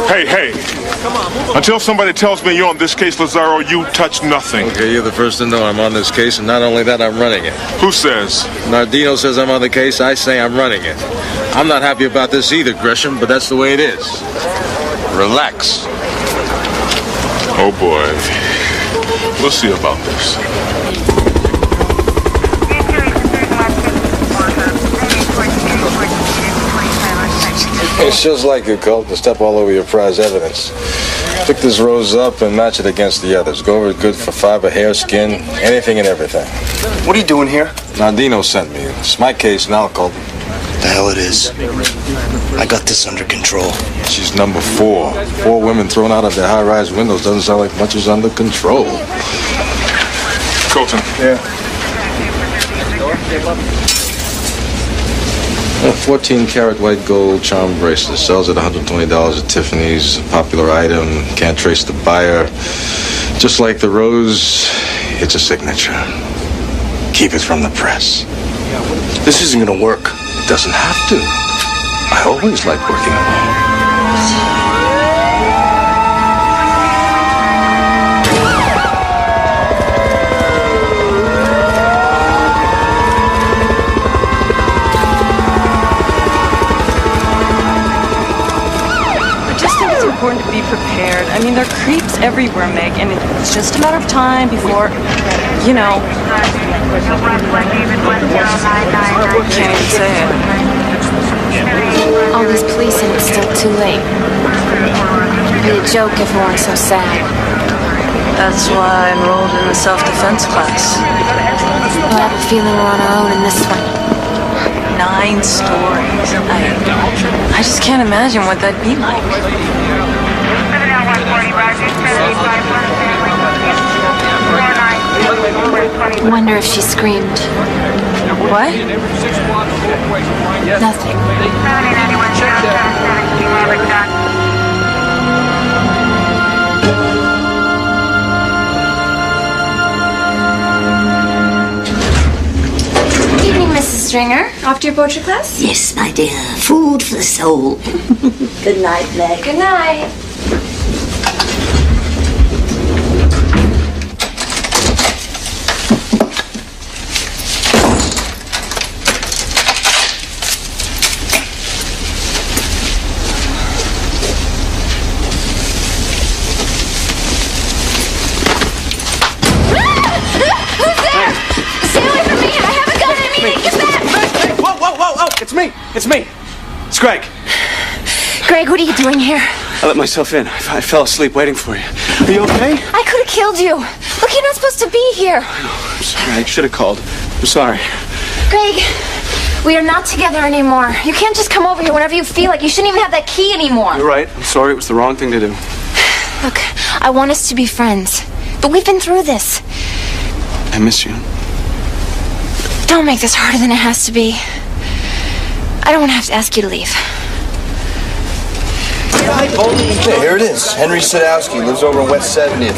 Hey. Until somebody tells me you're on this case, Lazaro, you touch nothing. Okay, you're the first to know I'm on this case, and not only that, I'm running it. Who says? Nardino says I'm on the case. I say I'm running it. I'm not happy about this either, Gresham, but that's the way it is. Relax. Oh, boy. We'll see about this. It's just like you, Colt, to step all over your prize evidence. Pick this rose up and match it against the others. Go over it good for fiber, hair, skin, anything and everything. What are you doing here? Nardino sent me. It's my case now, Colt. The hell it is. I got this under control. She's number 4. 4 women thrown out of their high-rise windows doesn't sound like much is under control. Colton. Yeah. A 14-karat white gold charm bracelet. Sells at $120 at Tiffany's. A popular item. Can't trace the buyer. Just like the rose, it's a signature. Keep it from the press. This isn't gonna work. It doesn't have to. I always like working alone. To be prepared. I mean, there are creeps everywhere, Meg, and it's just a matter of time before, you know. Can't even say it. All these police and it's still too late. It'd be a joke if everyone's so sad. That's why I enrolled in the self-defense class. We'll have a feeling we're on our own in this one. 9 stories. I just can't imagine what that'd be like. Wonder if she screamed. What? Nothing. Evening, Mrs. Stringer. Off to your poetry class? Yes, my dear. Food for the soul. Good night, Meg. Good night. It's me. It's Greg. Greg, what are you doing here? I let myself in. I fell asleep waiting for you. Are you okay? I could have killed you. Look, you're not supposed to be here. I'm sorry. I should have called. I'm sorry. Greg, we are not together anymore. You can't just come over here whenever you feel like. You shouldn't even have that key anymore. You're right. I'm sorry. It was the wrong thing to do. Look, I want us to be friends. But we've been through this. I miss you. Don't make this harder than it has to be. I don't want to have to ask you to leave. Okay, here it is. Henry Sadowski lives over in West 70th.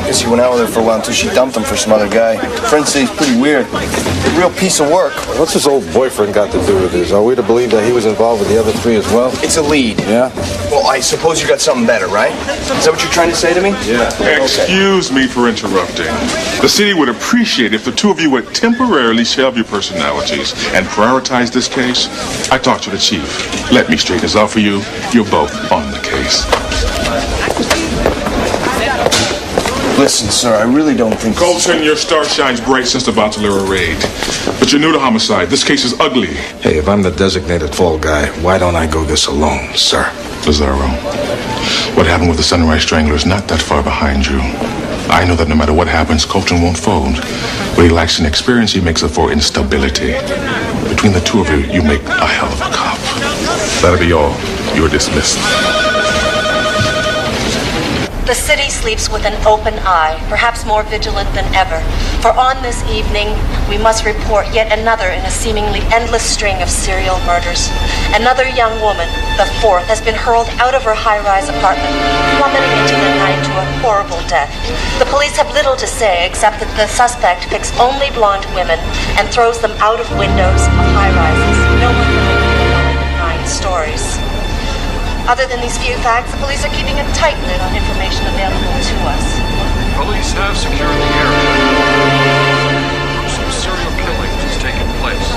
Guess he went out with her for a while until she dumped him for some other guy. Friends say he's pretty weird. A real piece of work. What's his old boyfriend got to do with this? Are we to believe that he was involved with the other 3 as well? It's a lead. Yeah? Well, I suppose you got something better, right? Is that what you're trying to say to me? Yeah. Excuse me for interrupting. The city would appreciate if the 2 of you would temporarily shelve your personalities and prioritize this case. I talked to the chief. Let me straighten this out for you. You're both on the case. Listen, sir, I really don't think... Colton, your star shines bright since the Mandylor raid. But you're new to homicide. This case is ugly. Hey, if I'm the designated fall guy, why don't I go this alone, sir? Lazaro, what happened with the Sunrise Strangler is not that far behind you. I know that no matter what happens, Colton won't fold. What he lacks in experience, he makes up for instability. Between the 2 of you, you make a hell of a cop. That'll be all. You're dismissed. The city sleeps with an open eye, perhaps more vigilant than ever. For on this evening, we must report yet another in a seemingly endless string of serial murders. Another young woman, the 4th, has been hurled out of her high-rise apartment, plummeting into the night to a horrible death. The police have little to say except that the suspect picks only blonde women and throws them out of windows of high-rises. No one knows more than 9 stories. Other than these few facts, the police are keeping a tight lid on information available to us. Police have secured the area. Some serial killing has taken place.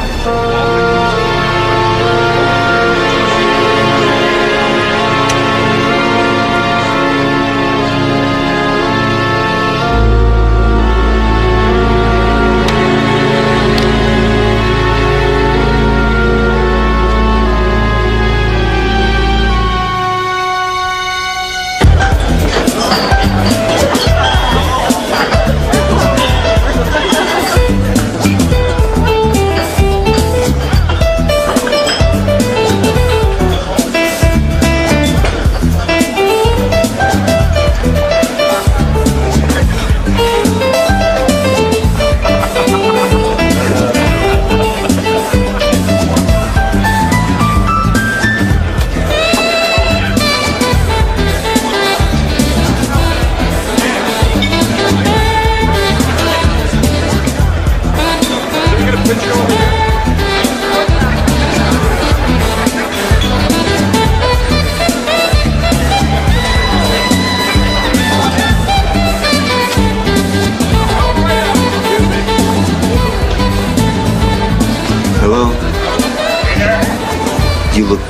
You look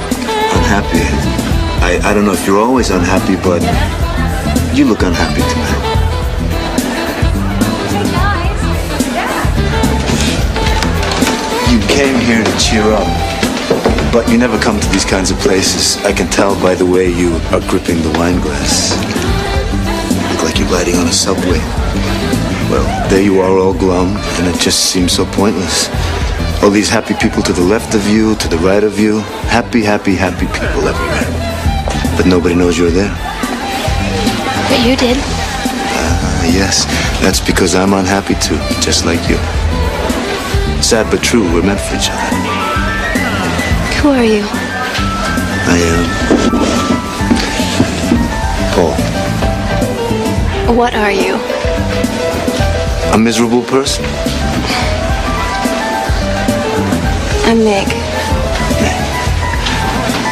unhappy. I don't know if you're always unhappy, but you look unhappy tonight. You came here to cheer up, but you never come to these kinds of places. I can tell by the way you are gripping the wine glass. You look like you're riding on a subway. Well, there you are all glum, and it just seems so pointless. All these happy people to the left of you, to the right of you. Happy, happy, happy people everywhere. But nobody knows you're there. But you did. Yes, that's because I'm unhappy too, just like you. Sad but true, we're meant for each other. Who are you? I am Paul. What are you? A miserable person. I'm Meg.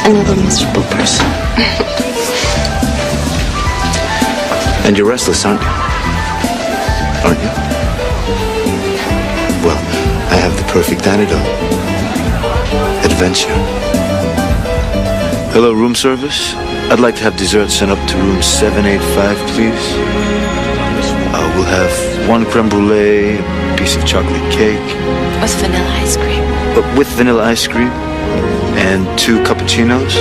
Another miserable person. And you're restless, aren't you? Aren't you? Well, I have the perfect antidote. Adventure. Hello, room service. I'd like to have dessert sent up to room 785, please. We'll have 1 creme brulee, a piece of chocolate cake. With vanilla ice cream. With vanilla ice cream. And 2 cappuccinos.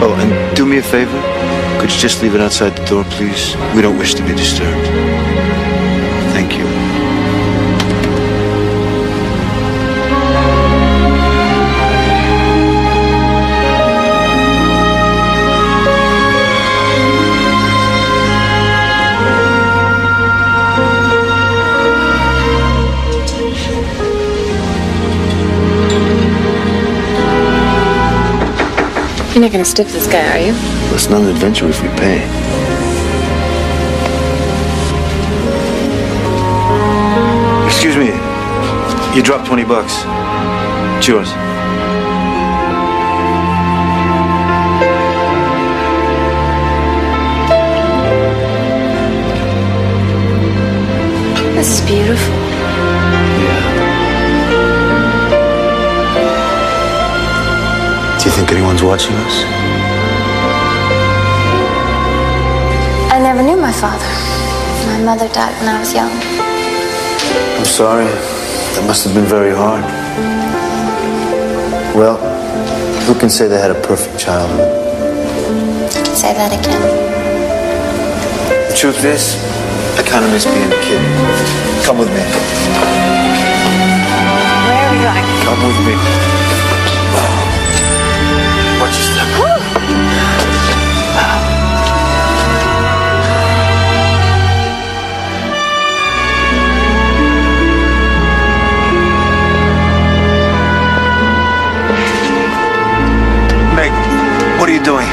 Oh, and do me a favor. Could you just leave it outside the door, please? We don't wish to be disturbed. Thank you. You're not gonna stiff this guy, are you? Well, it's not an adventure if we pay. Excuse me. You dropped $20. It's yours. This is beautiful. Yeah. Do you think anyone's watching us? I never knew my father. My mother died when I was young. I'm sorry. That must have been very hard. Well, who can say they had a perfect childhood? Say that again. The truth is, I kind of miss being a kid. Come with me. Where are we going? Come with me. Watch your step. Meg, what are you doing?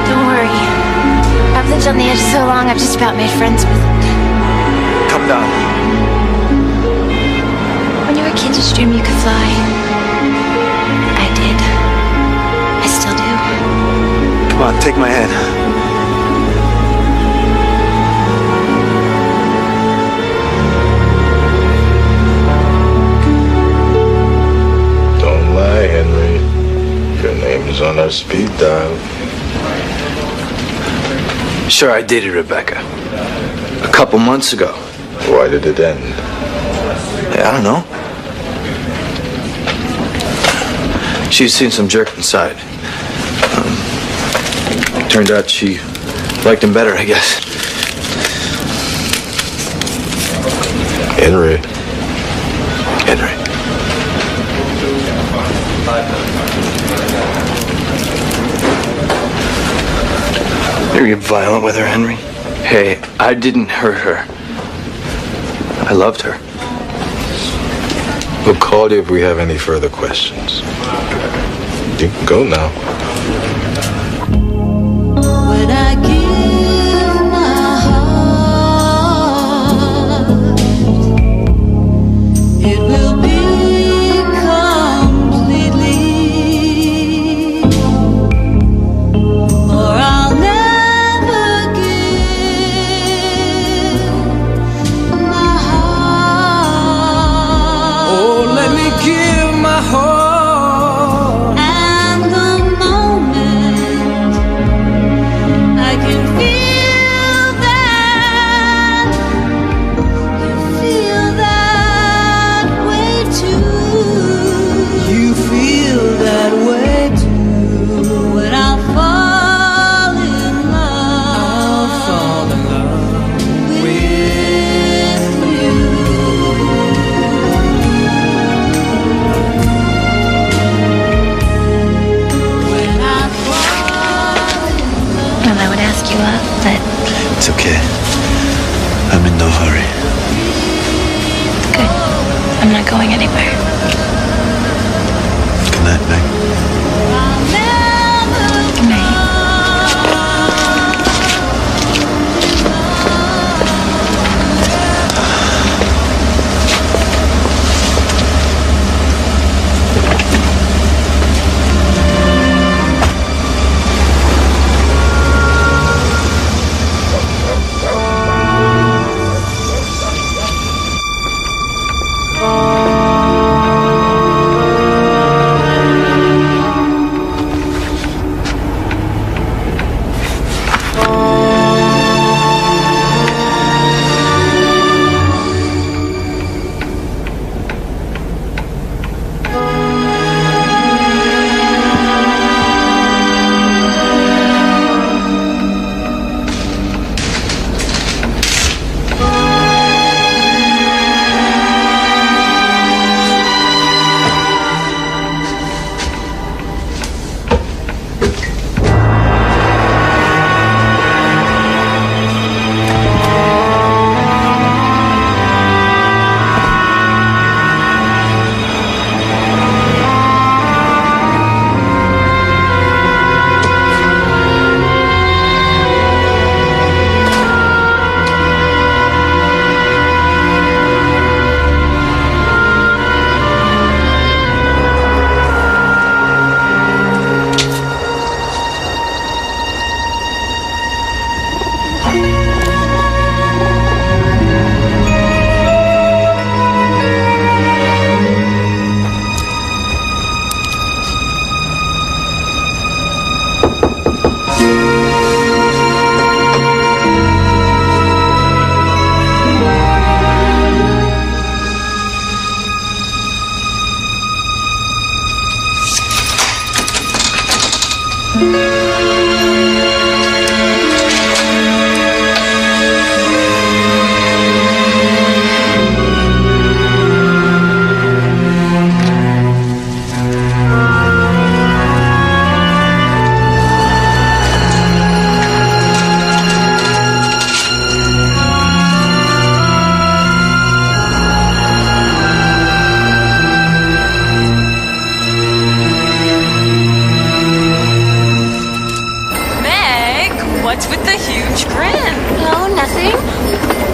Don't worry. I've lived on the edge so long, I've just about made friends with it. Come down. When you were a kid, did you dream you could fly? I did. I still do. on, take my hand. Don't lie, Henry. Your name is on our speed dial. Sure, I dated Rebecca. A couple months ago. Why did it end? I don't know. She'd seen some jerk inside. Turned out she liked him better, I guess. Henry. Henry. You're getting violent with her, Henry. Hey, I didn't hurt her. I loved her. We'll call you if we have any further questions. You can go now. When I give my heart, it will be completely, or I'll never give my heart. Oh, let me give my heart. And the moment I can feel that, you feel that way too. You feel that way too. When I'll fall in love, with you. When I fall in love. Well, I would ask you up, but It's okay. I'm in no hurry. good. I'm not going anywhere. Good night, Meg. I'll never Good night. What's with the huge grin? No, nothing.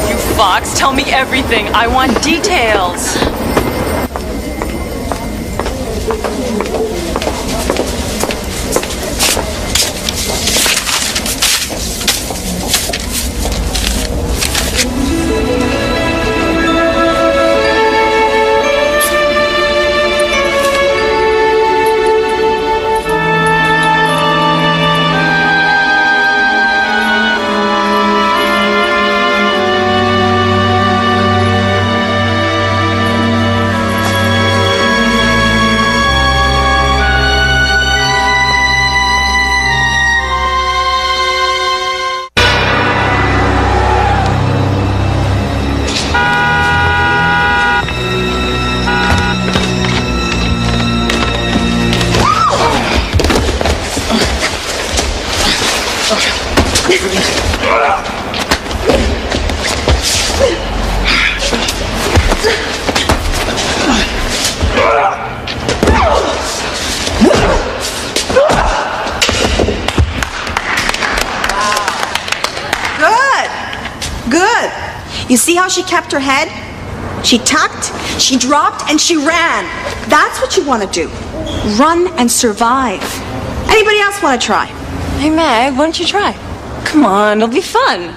You fox, tell me everything. I want details. You see how she kept her head? She tucked, she dropped, and she ran. That's what you want to do. Run and survive. Anybody else want to try? Hey, Meg, why don't you try? Come on, it'll be fun.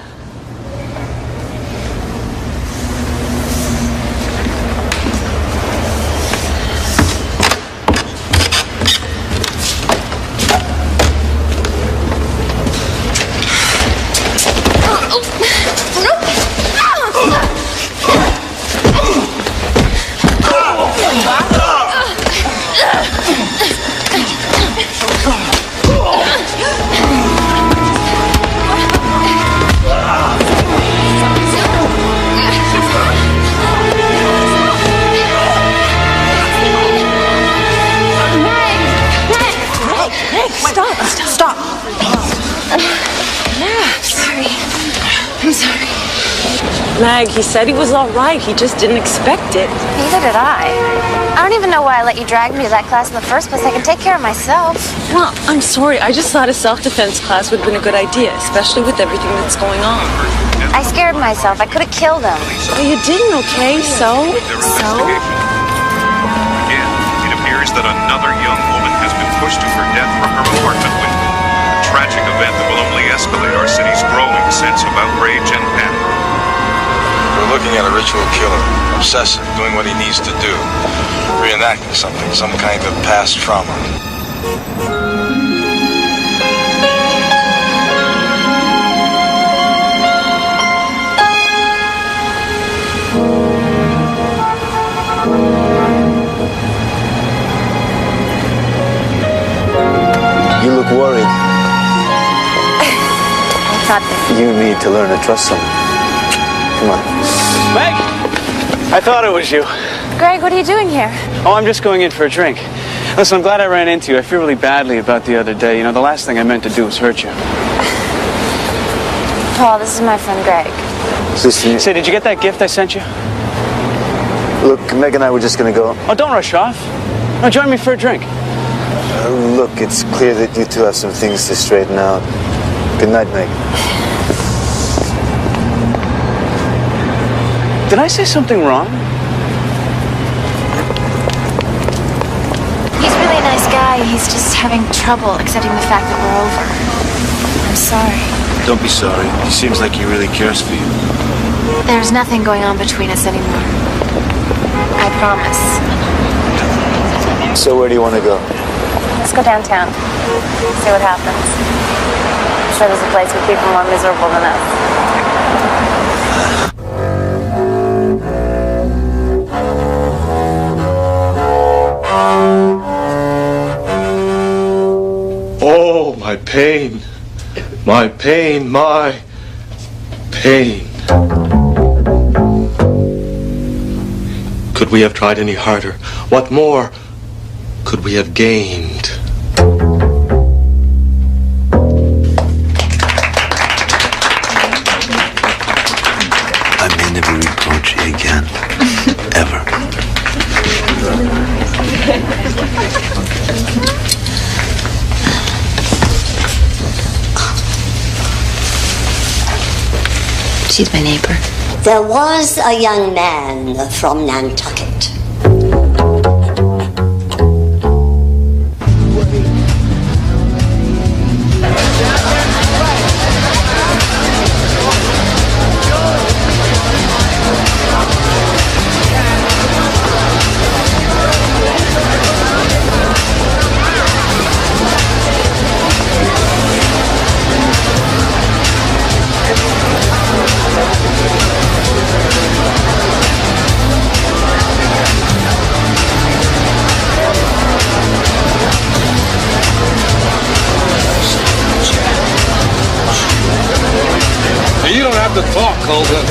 Stop. I'm sorry. Meg, he said he was all right. He just didn't expect it. Neither did I. I don't even know why I let you drag me to that class in the first place. I can take care of myself. Well, I'm sorry. I just thought a self-defense class would have been a good idea, especially with everything that's going on. I scared myself. I could have killed him. Well, you didn't, okay? So? Again, it appears that another young woman has been pushed to her death from her apartment window. A tragic event that will only escalate our city's growing sense of outrage and panic. We're looking at a ritual killer, obsessive, doing what he needs to do, reenacting something, some kind of past trauma. You look worried. I thought that You need to learn to trust someone. Come on. Meg! I thought it was you. Greg, what are you doing here? Oh, I'm just going in for a drink. Listen, I'm glad I ran into you. I feel really badly about the other day. You know, the last thing I meant to do was hurt you. Paul, this is my friend Greg. Listen, Say, did you get that gift I sent you? look, Meg and I were just gonna go. Oh, don't rush off. No, join me for a drink. Look, it's clear that you two have some things to straighten out. Good night, Meg. Did I say something wrong? He's really a nice guy. He's just having trouble accepting the fact that we're over. I'm sorry. Don't be sorry. He seems like he really cares for you. There's nothing going on between us anymore. I promise. So where do you want to go? Let's go downtown. See what happens. I'm sure there's a place with people more miserable than us. Oh, my pain. My pain, my pain. Could we have tried any harder? What more could we have gained? I may never reproach you again. Ever. She's my neighbor. There was a young man from Nantucket. Colton.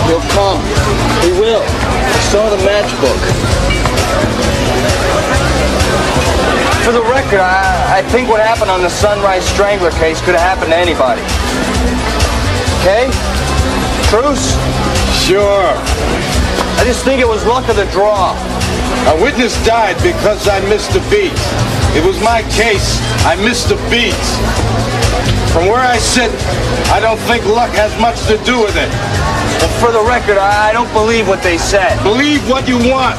He'll come. He will. I saw the matchbook. For the record, I think what happened on the Sunrise Strangler case could have happened to anybody. Okay? Truce? Sure. I just think it was luck of the draw. A witness died because I missed a beat. It was my case. I missed a beat. From where I sit, I don't think luck has much to do with it. Well, for the record, I don't believe what they said. Believe what you want.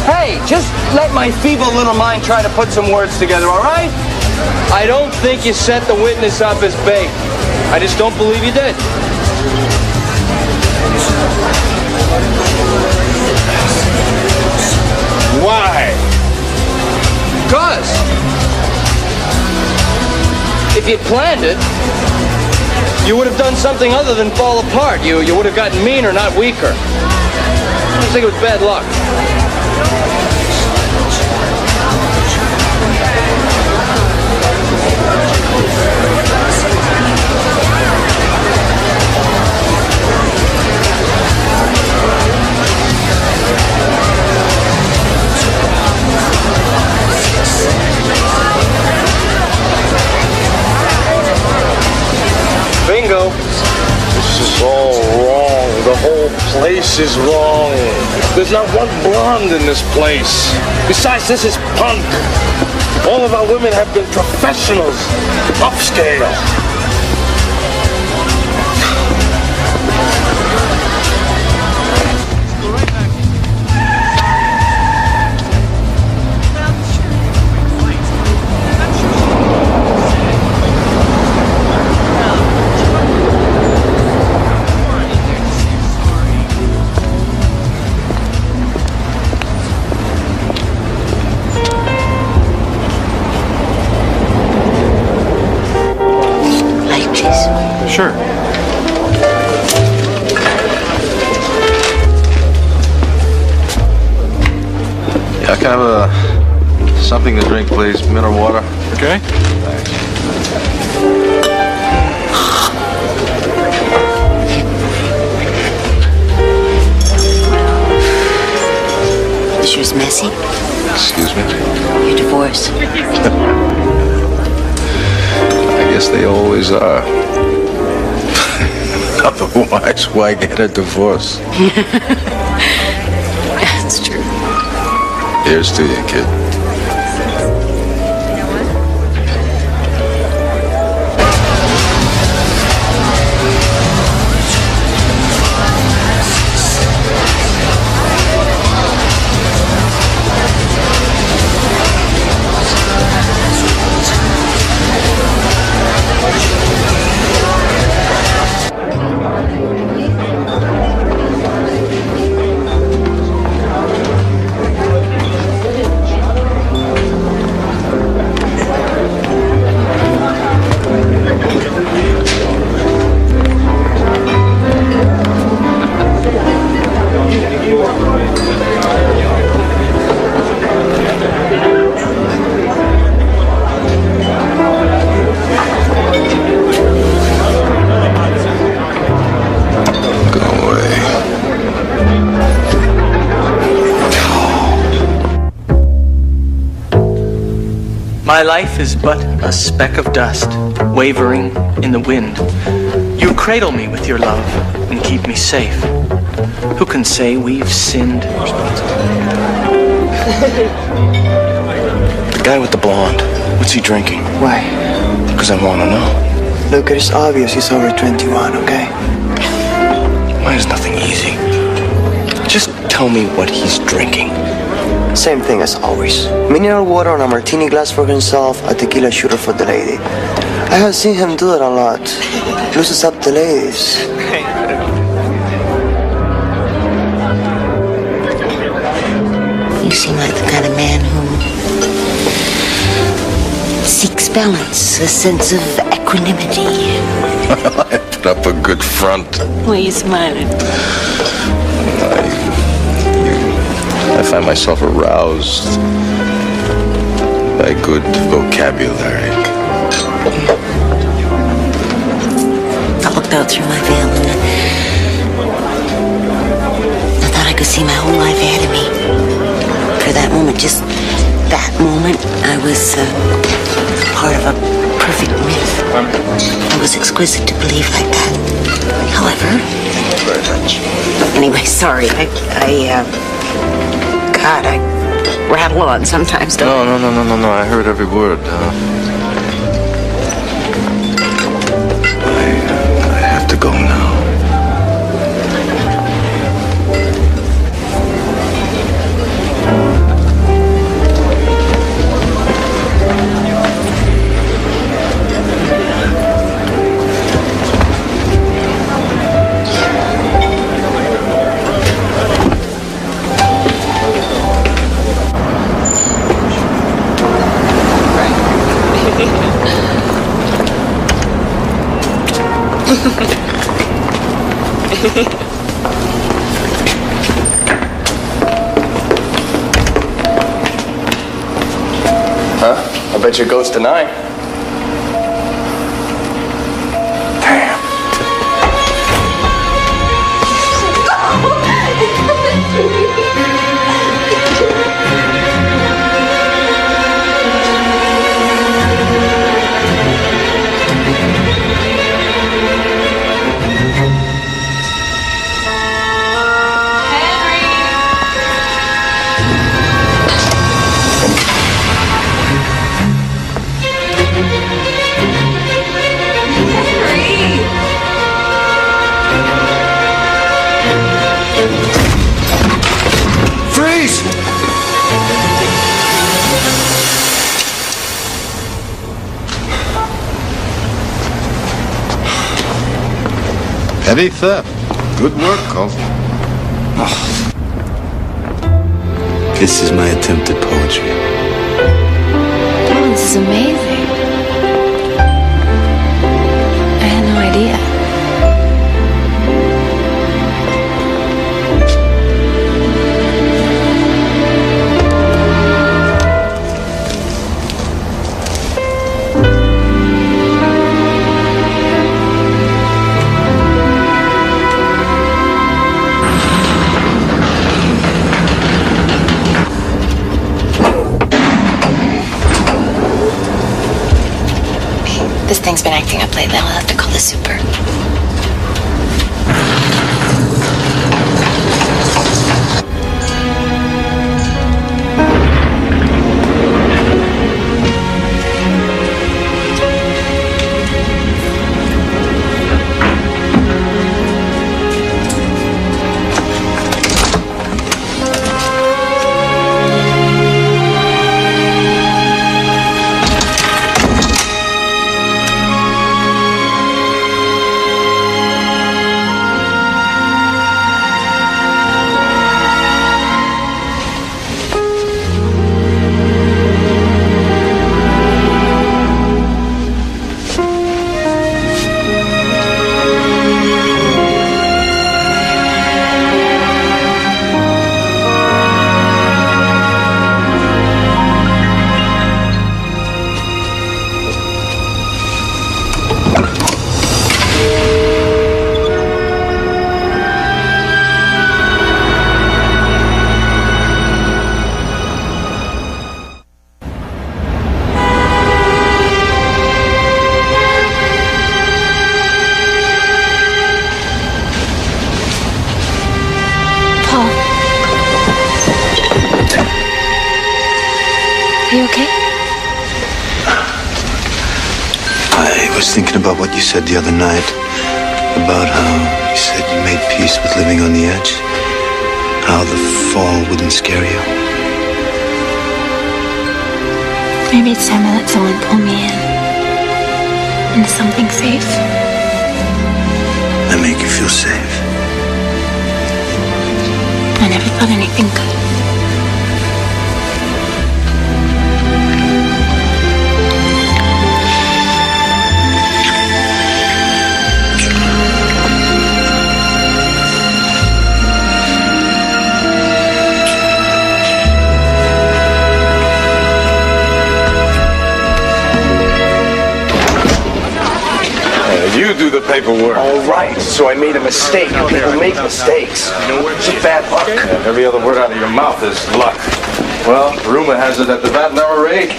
Hey, just let my feeble little mind try to put some words together, all right? I don't think you set the witness up as bait. I just don't believe you did. Why? Because if you'd planned it, you would have done something other than fall apart. You would have gotten meaner, not weaker. I just think it was bad luck. Bingo. This is all wrong. The whole place is wrong. There's not one blonde in this place. Besides, this is punk. All of our women have been professionals, upscale. Sure. Yeah, can I have something to drink, please? Mineral water. Okay. Thanks. This year's messy. Excuse me? Your divorce. I guess they always are. Otherwise, why get a divorce? That's true. Here's to you, kid. My life is but a speck of dust, wavering in the wind. You cradle me with your love and keep me safe. Who can say we've sinned? The guy with the blonde, what's he drinking? Why? Because I want to know. Look, it's obvious he's over 21, okay? Mine is nothing easy. Just tell me what he's drinking. Same thing as always. Mineral water on a martini glass for himself, a tequila shooter for the lady. I have seen him do it a lot. Loses up the ladies. You seem like the kind of man who seeks balance, a sense of equanimity. I put up a good front. Why are you smiling? I find myself aroused by good vocabulary. looked out through my veil and I thought I could see my whole life ahead of me. For that moment, just that moment, I was part of a perfect myth. It was exquisite to believe like that. However, thank you very much. Anyway, sorry. God, I rattle on sometimes, don't I? No. I heard every word. I have to go now. Huh? I bet your goat's denying. Freeze! Petty theft. Good work, Cole. This is my attempt at poetry. Oh, this is amazing. I had no idea. This thing's been acting up lately. I'll have to call the super. Are you okay? I was thinking about what you said the other night. About how you said you made peace with living on the edge. How the fall wouldn't scare you. Maybe it's time I let someone pull me in into something safe. I make you feel safe. I never thought anything could. You do the paperwork. All right, so I made a mistake. People make mistakes. It's a bad luck. Yeah, every other word out of your mouth is luck. Well, rumor has it that the Vatnara raid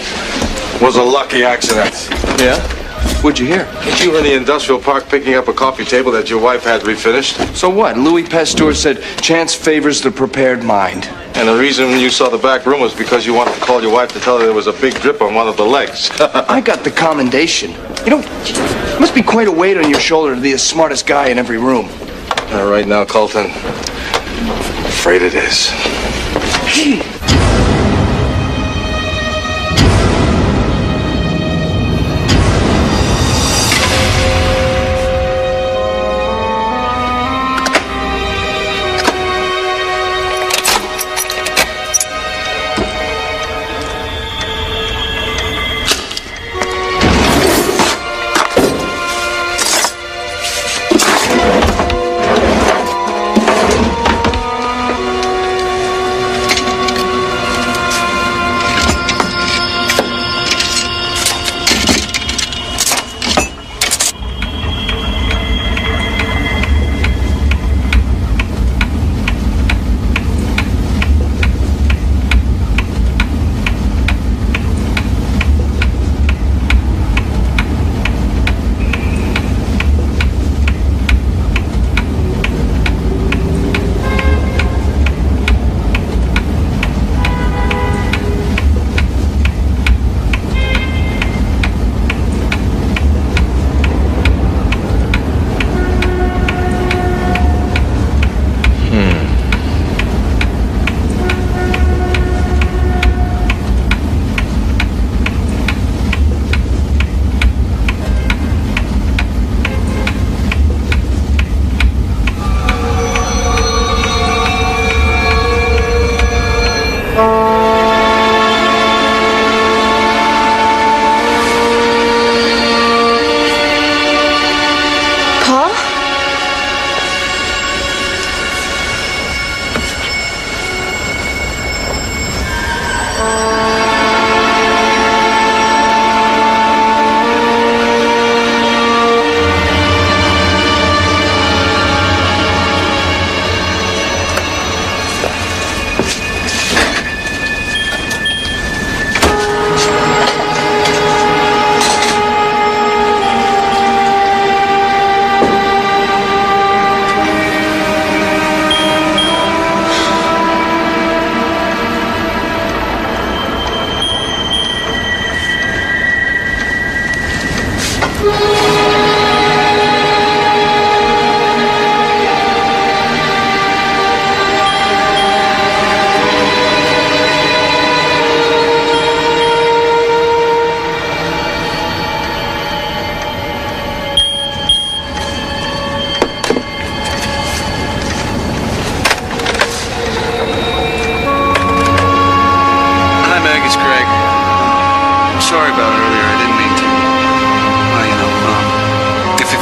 was a lucky accident. Yeah? What'd you hear? You were in the industrial park picking up a coffee table that your wife had refinished. So what? Louis Pasteur said chance favors the prepared mind. And the reason you saw the back room was because you wanted to call your wife to tell her there was a big drip on one of the legs. I got the commendation. You know, it must be quite a weight on your shoulder to be the smartest guy in every room. Right now, Colton, I'm afraid it is.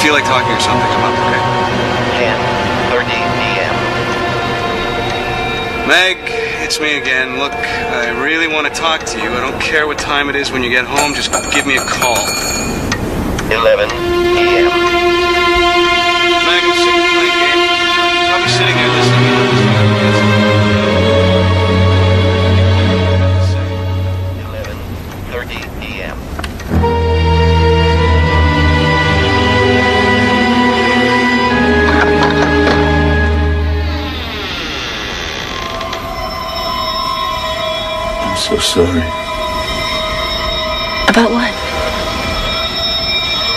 feel like talking or something, come up, okay? 10:30 p.m. Meg, it's me again. Look, I really want to talk to you. I don't care what time it is when you get home. Just give me a call. 11 p.m. Meg, I'm sick of playing games. I'll be sitting there listening. So sorry. About what?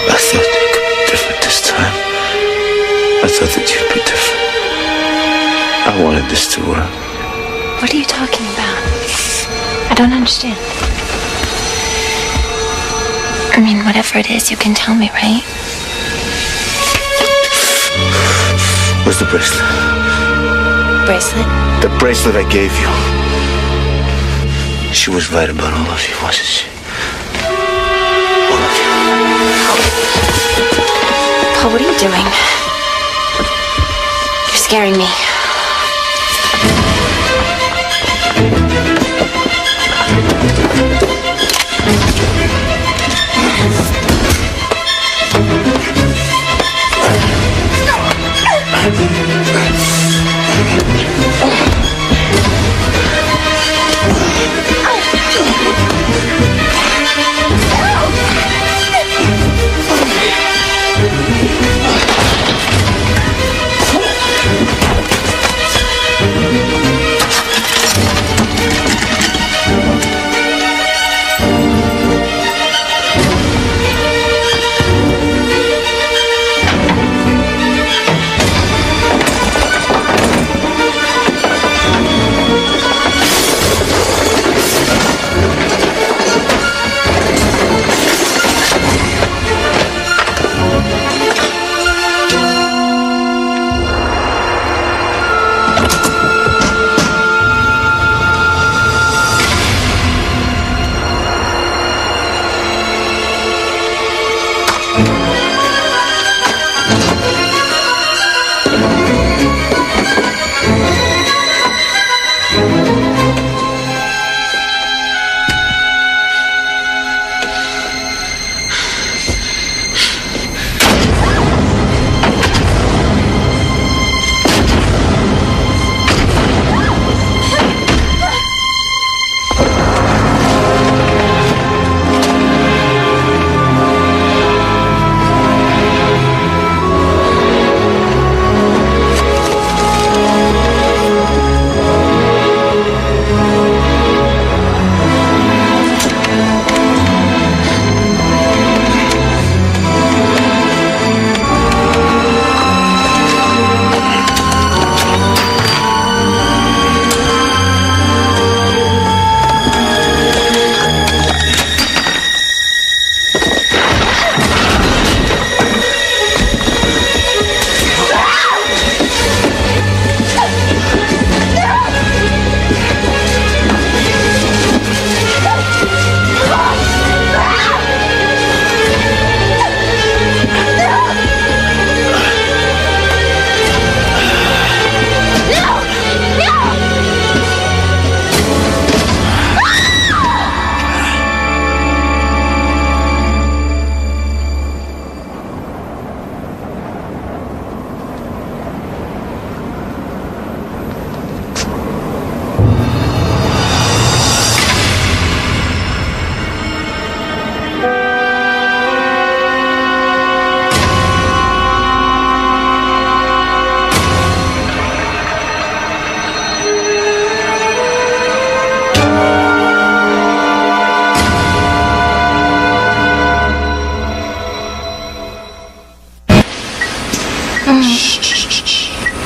I thought it could be different this time. I thought that you'd be different. I wanted this to work. What are you talking about? I don't understand. I mean, whatever it is, you can tell me, right? Where's the bracelet? Bracelet? The bracelet I gave you. She was right about all of you, wasn't she? All of you. Paul, what are you doing? You're scaring me.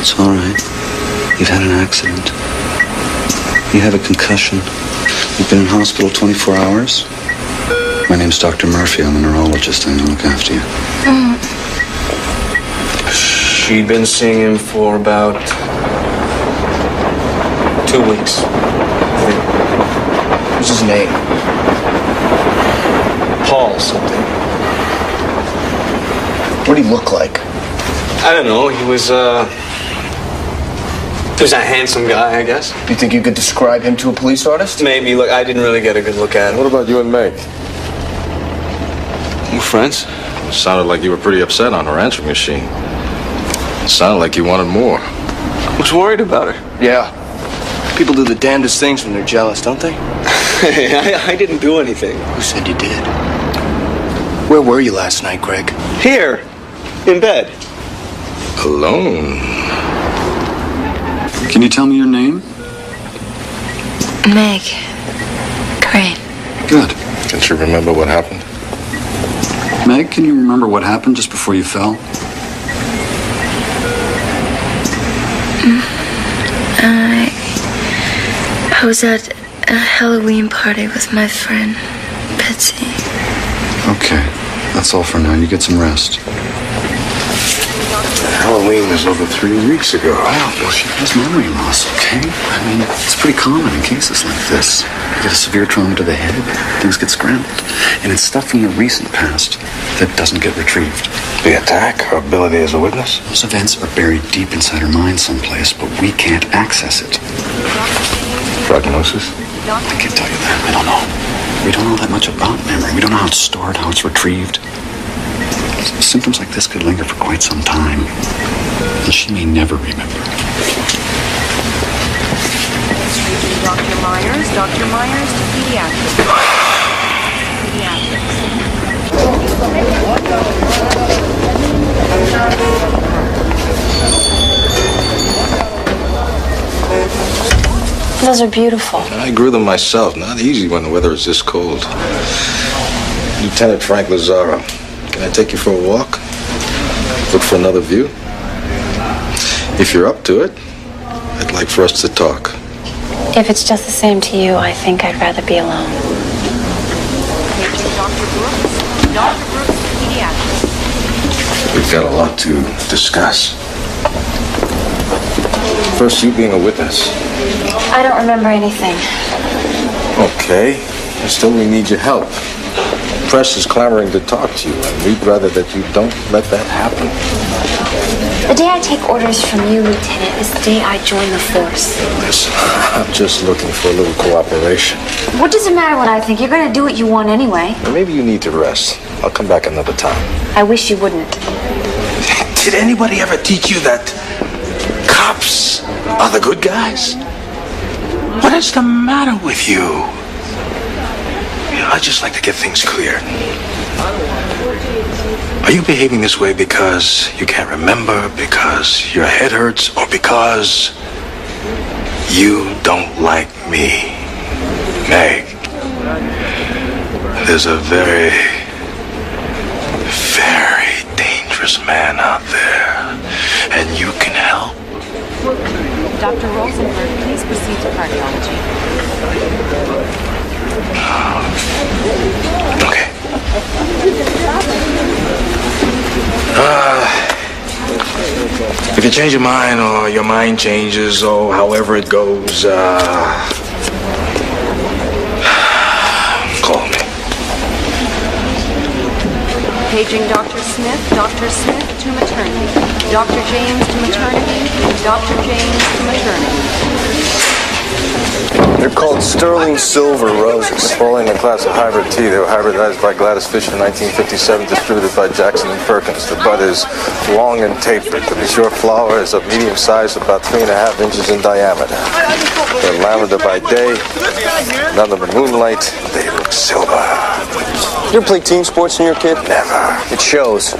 It's all right. You've had an accident. You have a concussion. You've been in hospital 24 hours. My name's Dr. Murphy. I'm a neurologist. I'm gonna look after you. She'd been seeing him for about 2 weeks. What's his name? Paul something. What did he look like? I don't know. He was a handsome guy, I guess. Do you think you could describe him to a police artist? Maybe. Look, I didn't really get a good look at him. What about you and Meg? We're friends. It sounded like you were pretty upset on her answering machine. It sounded like you wanted more. I was worried about her. Yeah. People do the damnedest things when they're jealous, don't they? Hey, I didn't do anything. Who said you did? Where were you last night, Greg? Here, in bed. Alone? Can you tell me your name? Meg. Crane. Good. Can't you remember what happened? Meg, can you remember what happened just before you fell? I was at a Halloween party with my friend, Betsy. Okay. That's all for now. You get some rest. Halloween was over 3 weeks ago. Well, she has memory loss, okay? I mean, it's pretty common in cases like this. You get a severe trauma to the head, things get scrambled. And it's stuff from the recent past that doesn't get retrieved. The attack, her ability as a witness? Those events are buried deep inside her mind someplace, but we can't access it. Prognosis? I can't tell you that. I don't know. We don't know that much about memory. We don't know how it's stored, how it's retrieved. Symptoms like this could linger for quite some time, and she may never remember. Myers to pediatrics. Those are beautiful. I grew them myself. Not easy when the weather is this cold. Lieutenant Frank Lazaro, can I take you for a walk? Look for another view? If you're up to it, I'd like for us to talk. If it's just the same to you, I think I'd rather be alone. Dr. Brooks, pediatrics. We've got a lot to discuss. First, you being a witness. I don't remember anything. Okay. Still, we need your help. The press is clamoring to talk to you, and we'd rather that you don't let that happen. The day I take orders from you, Lieutenant, is the day I join the force. Listen, I'm just looking for a little cooperation. What does it matter what I think? You're going to do what you want anyway. Maybe you need to rest. I'll come back another time. I wish you wouldn't. Did anybody ever teach you that cops are the good guys? What is the matter with you? I'd just like to get things clear. Are you behaving this way because you can't remember, because your head hurts, or because you don't like me? Meg, there's a very, very dangerous man out there, and you can help. Dr. Rosenberg, please proceed to cardiology. Okay. If you change your mind, or your mind changes, or however it goes, call me. Paging Dr. Smith to maternity. Dr. James to maternity. Dr. James to maternity. They're called sterling silver roses. Falling in the class of hybrid tea. They were hybridized by Gladys Fisher in 1957, distributed by Jackson and Perkins. The bud is long and tapered. The mature flower is of medium size, about 3.5 inches in diameter. They're lavender by day, and under the moonlight, they look silver. You ever play team sports when you were a kid? Never. It shows.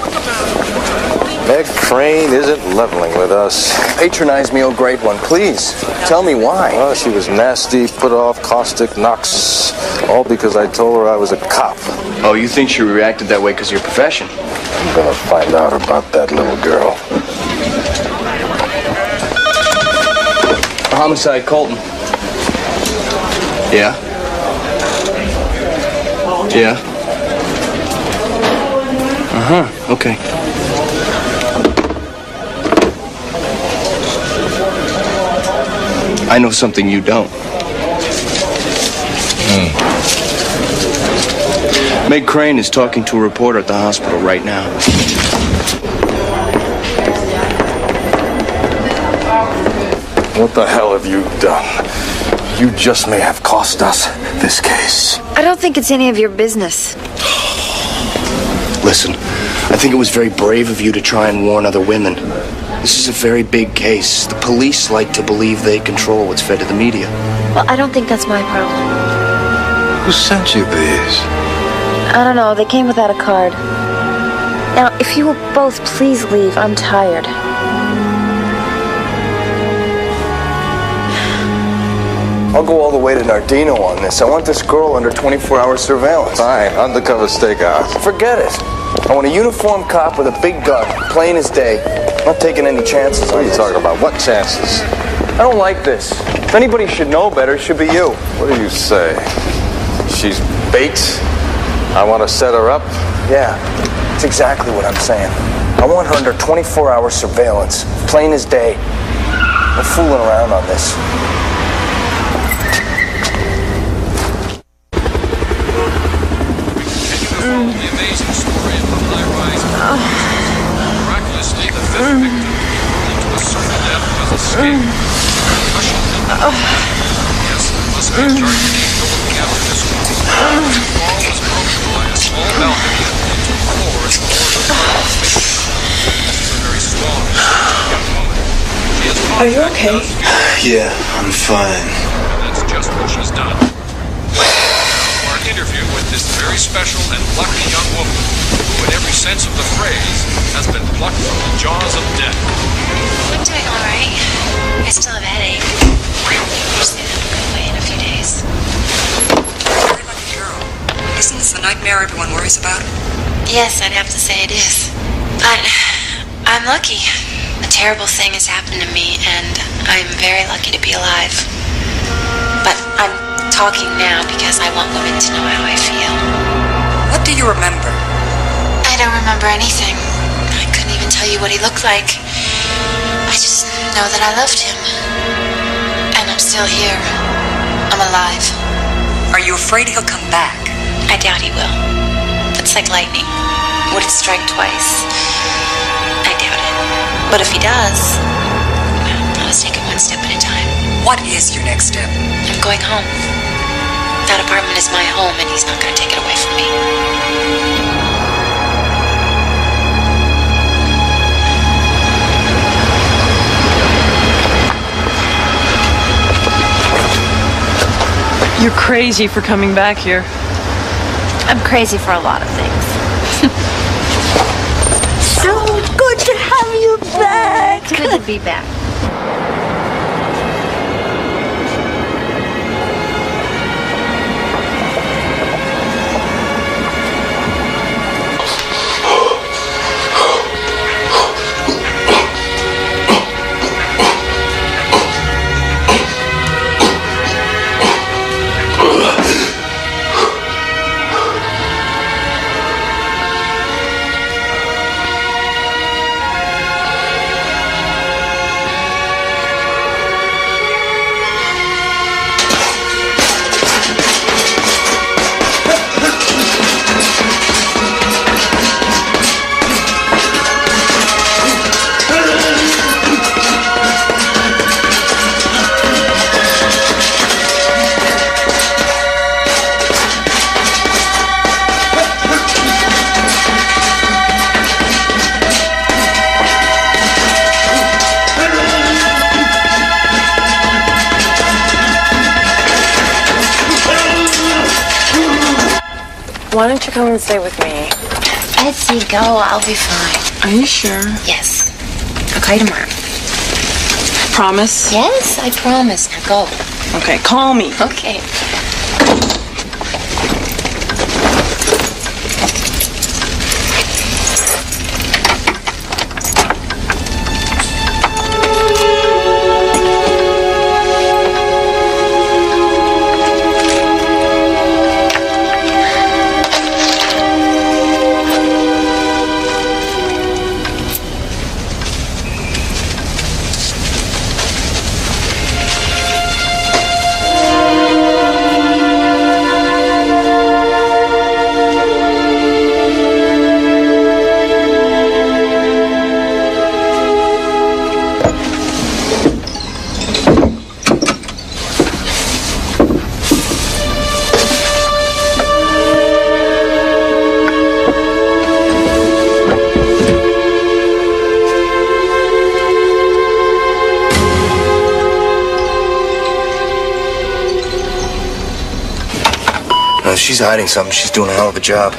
Meg Crane isn't leveling with us. Patronize me, oh great one, please. Tell me why. Well, she was nasty, put off, caustic, Knox, all because I told her I was a cop. Oh, you think she reacted that way because of your profession? I'm gonna find out about that little girl. Homicide, Colton. Yeah? Yeah? Uh-huh, okay. I know something you don't. Meg Crane is talking to a reporter at the hospital right now. What the hell have you done? You just may have cost us this case. I don't think it's any of your business. Listen, I think it was very brave of you to try and warn other women. This is a very big case. The police like to believe they control what's fed to the media. Well, I don't think that's my problem. Who sent you these? I don't know. They came without a card. Now, if you will both please leave, I'm tired. I'll go all the way to Nardino on this. I want this girl under 24-hour surveillance. Fine, undercover stakeout. Forget it. I want a uniformed cop with a big gun, plain as day. I'm not taking any chances What on are you this. talking about? What chances? I don't like this. If anybody should know better, it should be you. What do you say? She's bait? I want to set her up? Yeah, that's exactly what I'm saying. I want her under 24-hour surveillance, plain as day. No fooling around on this. The amazing story of the high-rise miraculously, the fifth victim into a certain death was escaped. Concussion did not yes, the suspect started looking after this woman. The fall was broken by a small balcony at the two floors of the spaceship. This is a very strong, young woman. She is Are you okay? Yeah, I'm fine. just what she's done. For an interview with this very special and lucky young woman who, in every sense of the phrase, has been plucked from the jaws of death. I'm doing all right. I still have a headache. Usually that'll go away in a few days. Very lucky girl. Isn't this the nightmare everyone worries about? Yes, I'd have to say it is. But I'm lucky. A terrible thing has happened to me, and I'm very lucky to be alive. But I'm talking now because I want women to know how I feel. What do you remember? I don't remember anything. I couldn't even tell you what he looked like. I just know that I loved him. And I'm still here. I'm alive. Are you afraid he'll come back? I doubt he will. It's like lightning. Would it strike twice? I doubt it. But if he does, I'll just take it one step at a time. What is your next step? I'm going home. That apartment is my home, and he's not going to take it away from me. You're crazy for coming back here. I'm crazy for a lot of things. So good to have you back. It's good to be back. Why don't you come and stay with me? Betsy, go. I'll be fine. Are you sure? Yes. I'll call you tomorrow. Promise? Yes, I promise. Now go. Okay, call me. Okay. If she's hiding something, she's doing a hell of a job.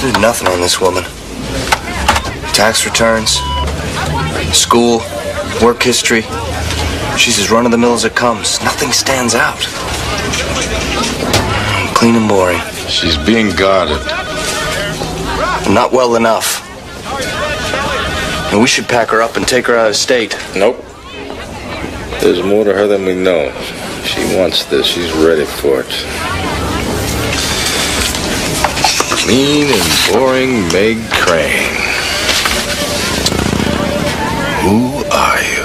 There's nothing on this woman. Tax returns, school, work history. She's as run-of-the-mill as it comes. Nothing stands out. Clean and boring. She's being guarded. Not well enough. And we should pack her up and take her out of state. Nope. There's more to her than we know. She wants this. She's ready for it. Clean and boring Meg Crane. Who are you?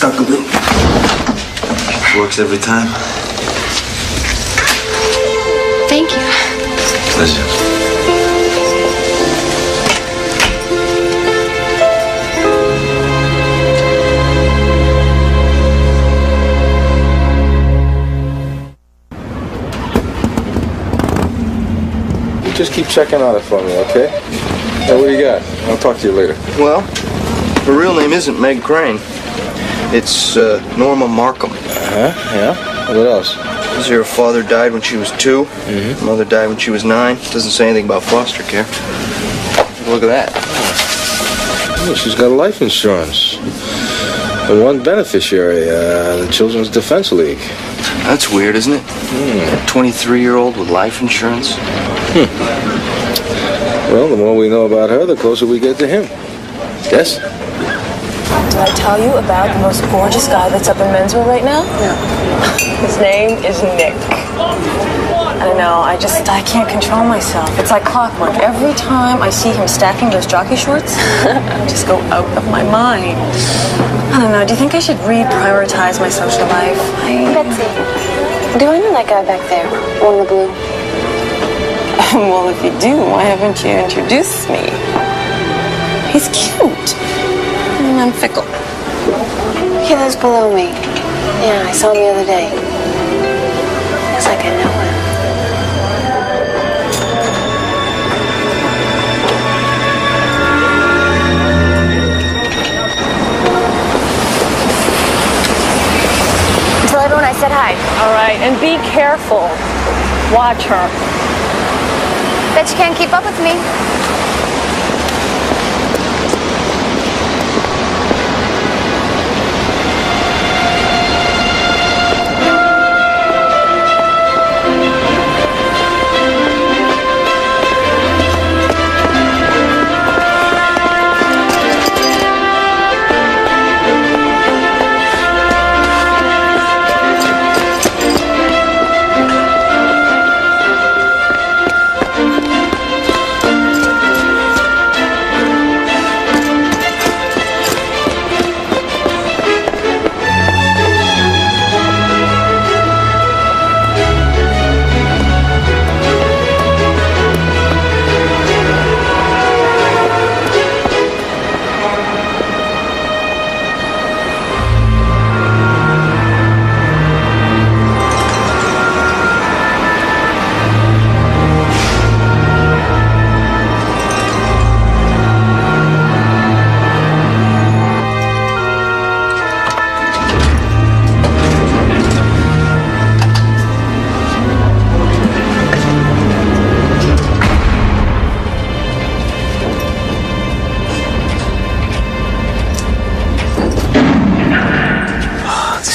Stuckaloo. Works every time. Thank you. Pleasure. Just keep checking on it for me, okay? Hey, what do you got? I'll talk to you later. Well, her real name isn't Meg Crane. It's Norma Markham. Yeah? What else? Says her father died when she was 2. Mm-hmm. Mother died when she was 9. Doesn't say anything about foster care. Look at that. Oh, she's got life insurance. And one beneficiary, the Children's Defense League. That's weird, isn't it? A 23-year-old with life insurance? Well, the more we know about her, the closer we get to him. Yes? Did I tell you about the most gorgeous guy that's up in menswear right now? No. His name is Nick. I know, I can't control myself. It's like clockwork. Every time I see him stacking those jockey shorts, I just go out of my mind. I don't know, do you think I should reprioritize my social life? Betsy, do I know that guy back there, one in the blue? Well, if you do, why haven't you introduced me? He's cute. And I'm fickle. He lives below me. Yeah, I saw him the other day. Looks like I know him. Tell everyone I said hi. All right, and be careful. Watch her. Bet you can't keep up with me.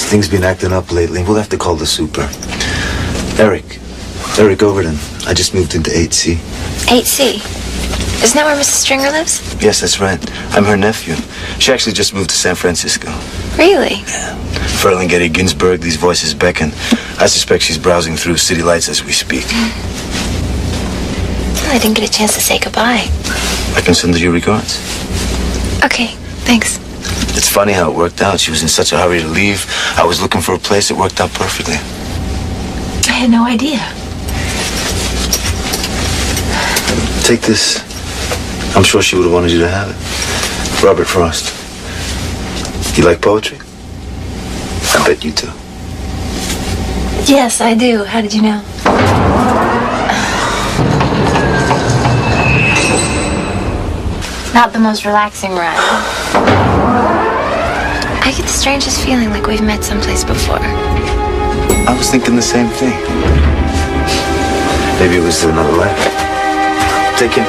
Things been acting up lately. We'll have to call the super. Eric Overton. I just moved into 8C. 8C? Isn't that where Mrs. Stringer lives? Yes, that's right. I'm her nephew. She actually just moved to San Francisco. Really? Yeah. Ferlinghetti, Ginsburg, these voices beckon. I suspect she's browsing through city lights as we speak. Well, I didn't get a chance to say goodbye. I can send her your regards. Okay, thanks. It's funny how it worked out. She was in such a hurry to leave. I was looking for a place that worked out perfectly. I had no idea. Take this. I'm sure she would have wanted you to have it. Robert Frost. You like poetry? I bet you do. Yes, I do. How did you know? Not the most relaxing ride. I get the strangest feeling like we've met someplace before. I was thinking the same thing. Maybe it was another life. Take care.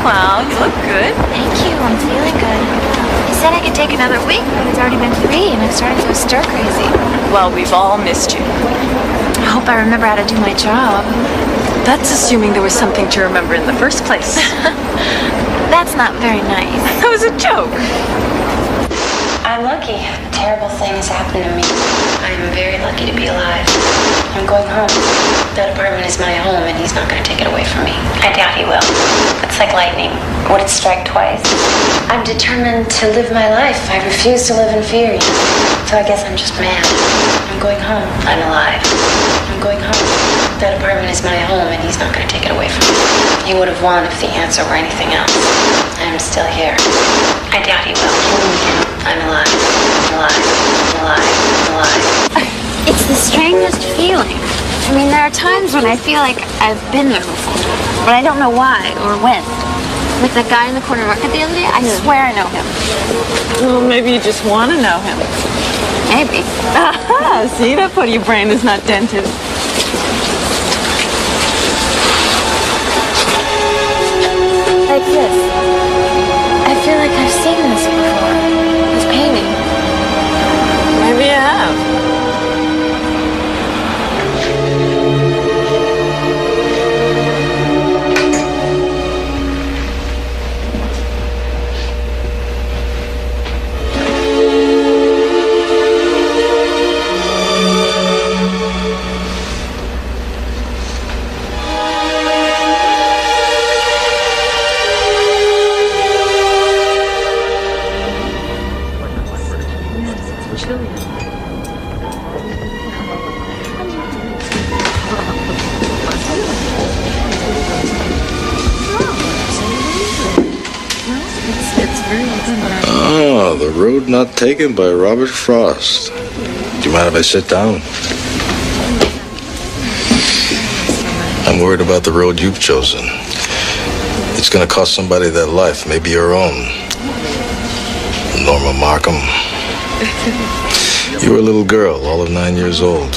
Wow, you look good. Thank you. I'm feeling could take another week, but it's already been 3 and I'm starting to go stir crazy. Well, we've all missed you. I hope I remember how to do my job. That's assuming there was something to remember in the first place. That's not very nice. That was a joke. I'm lucky. A terrible thing has happened to me. I'm very lucky to be alive. I'm going home. That apartment is my home, and he's not going to take it away from me. I doubt he will. It's like lightning. Would it strike twice? I'm determined to live my life. I refuse to live in fear. So I guess I'm just mad. I'm going home. I'm alive. I'm going home. That apartment is my home, and he's not going to take it away from me. He would have won if the answer were anything else. I'm still here. I doubt he will. I'm alive. I'm alive. I'm alive. I'm alive. It's the strangest feeling. I mean, there are times when I feel like I've been there before, but I don't know why or when. Like that guy in the corner market the other day, I swear I know him. Well, maybe you just want to know him. Maybe. Aha! See, that part of your brain is not dented. Like this. I feel like I've seen this before. This painting. Maybe you have. Ah, The Road Not Taken by Robert Frost. Do you mind if I sit down? I'm worried about the road you've chosen. It's gonna cost somebody their life, maybe your own. Norma Markham. You were a little girl, all of 9 years old.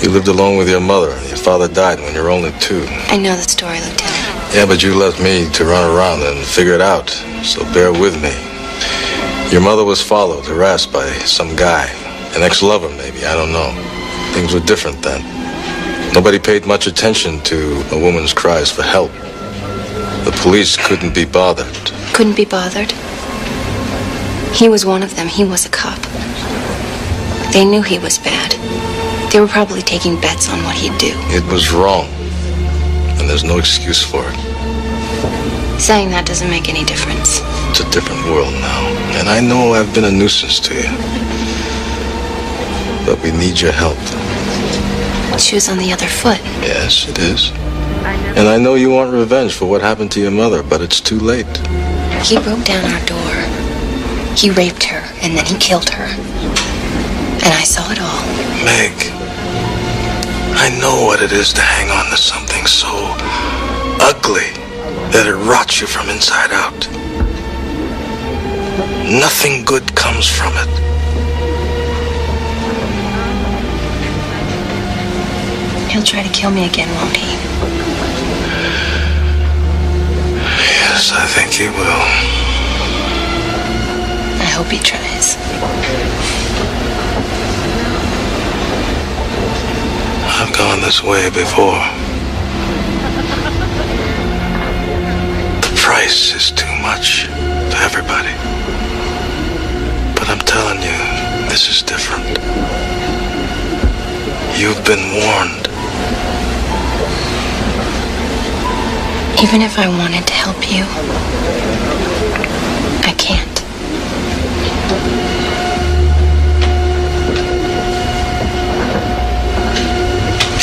You lived alone with your mother, and your father died when you were only 2. I know the story, Lieutenant. Yeah, but you left me to run around and figure it out, so bear with me. Your mother was followed, harassed by some guy. An ex-lover, maybe, I don't know. Things were different then. Nobody paid much attention to a woman's cries for help. The police couldn't be bothered. Couldn't be bothered? He was one of them. He was a cop. They knew he was bad. They were probably taking bets on what he'd do. It was wrong, and there's no excuse for it. Saying that doesn't make any difference. It's a different world now, and I know I've been a nuisance to you. But we need your help. Shoes on the other foot. Yes, it is. And I know you want revenge for what happened to your mother, but it's too late. He broke down our door. He raped her, and then he killed her. And I saw it all. Meg, I know what it is to hang on to something so ugly that it rots you from inside out. Nothing good comes from it. He'll try to kill me again, won't he? Yes, I think he will. I hope he tries. I've gone this way before. The price is too much to everybody. But I'm telling you, this is different. You've been warned. Even if I wanted to help you, I can't.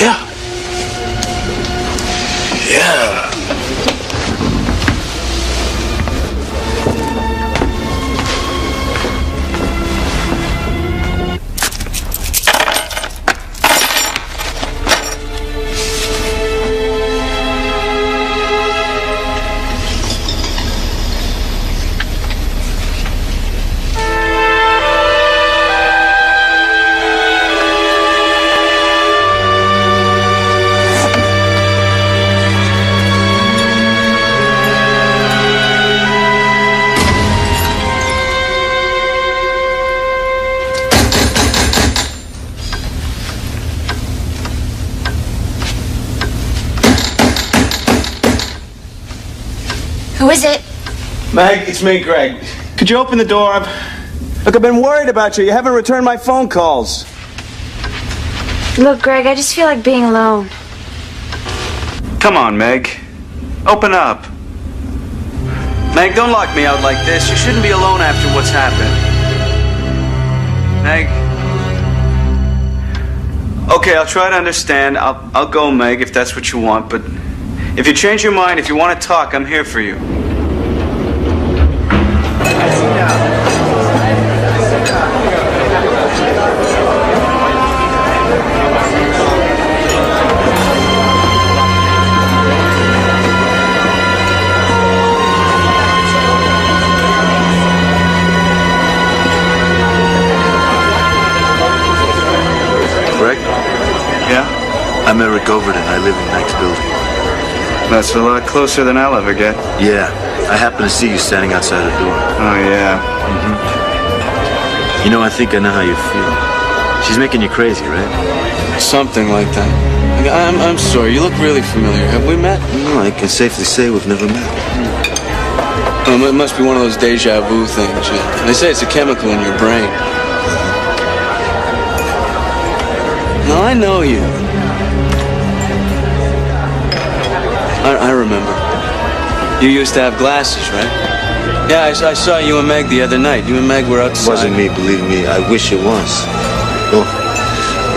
Yeah. Yeah. Who is it? Meg, it's me, Greg. Could you open the door? Look, I've been worried about you. You haven't returned my phone calls. Look, Greg, I just feel like being alone. Come on, Meg. Open up. Meg, don't lock me out like this. You shouldn't be alone after what's happened. Meg. Okay, I'll try to understand. I'll go, Meg, if that's what you want. But if you change your mind, if you want to talk, I'm here for you. Greg? Yeah? I'm Eric Overton. I live in the next building. That's a lot closer than I'll ever get. Yeah. I happened to see you standing outside the door. Oh, yeah. You know, I think I know how you feel. She's making you crazy, right? Something like that. I'm sorry. You look really familiar. Have we met? No, I can safely say we've never met. It must be one of those deja vu things. Yeah. They say it's a chemical in your brain. No, I know you. I remember. You used to have glasses, right? Yeah, I saw you and Meg the other night. You and Meg were outside. It wasn't me, believe me. I wish it was. Oh,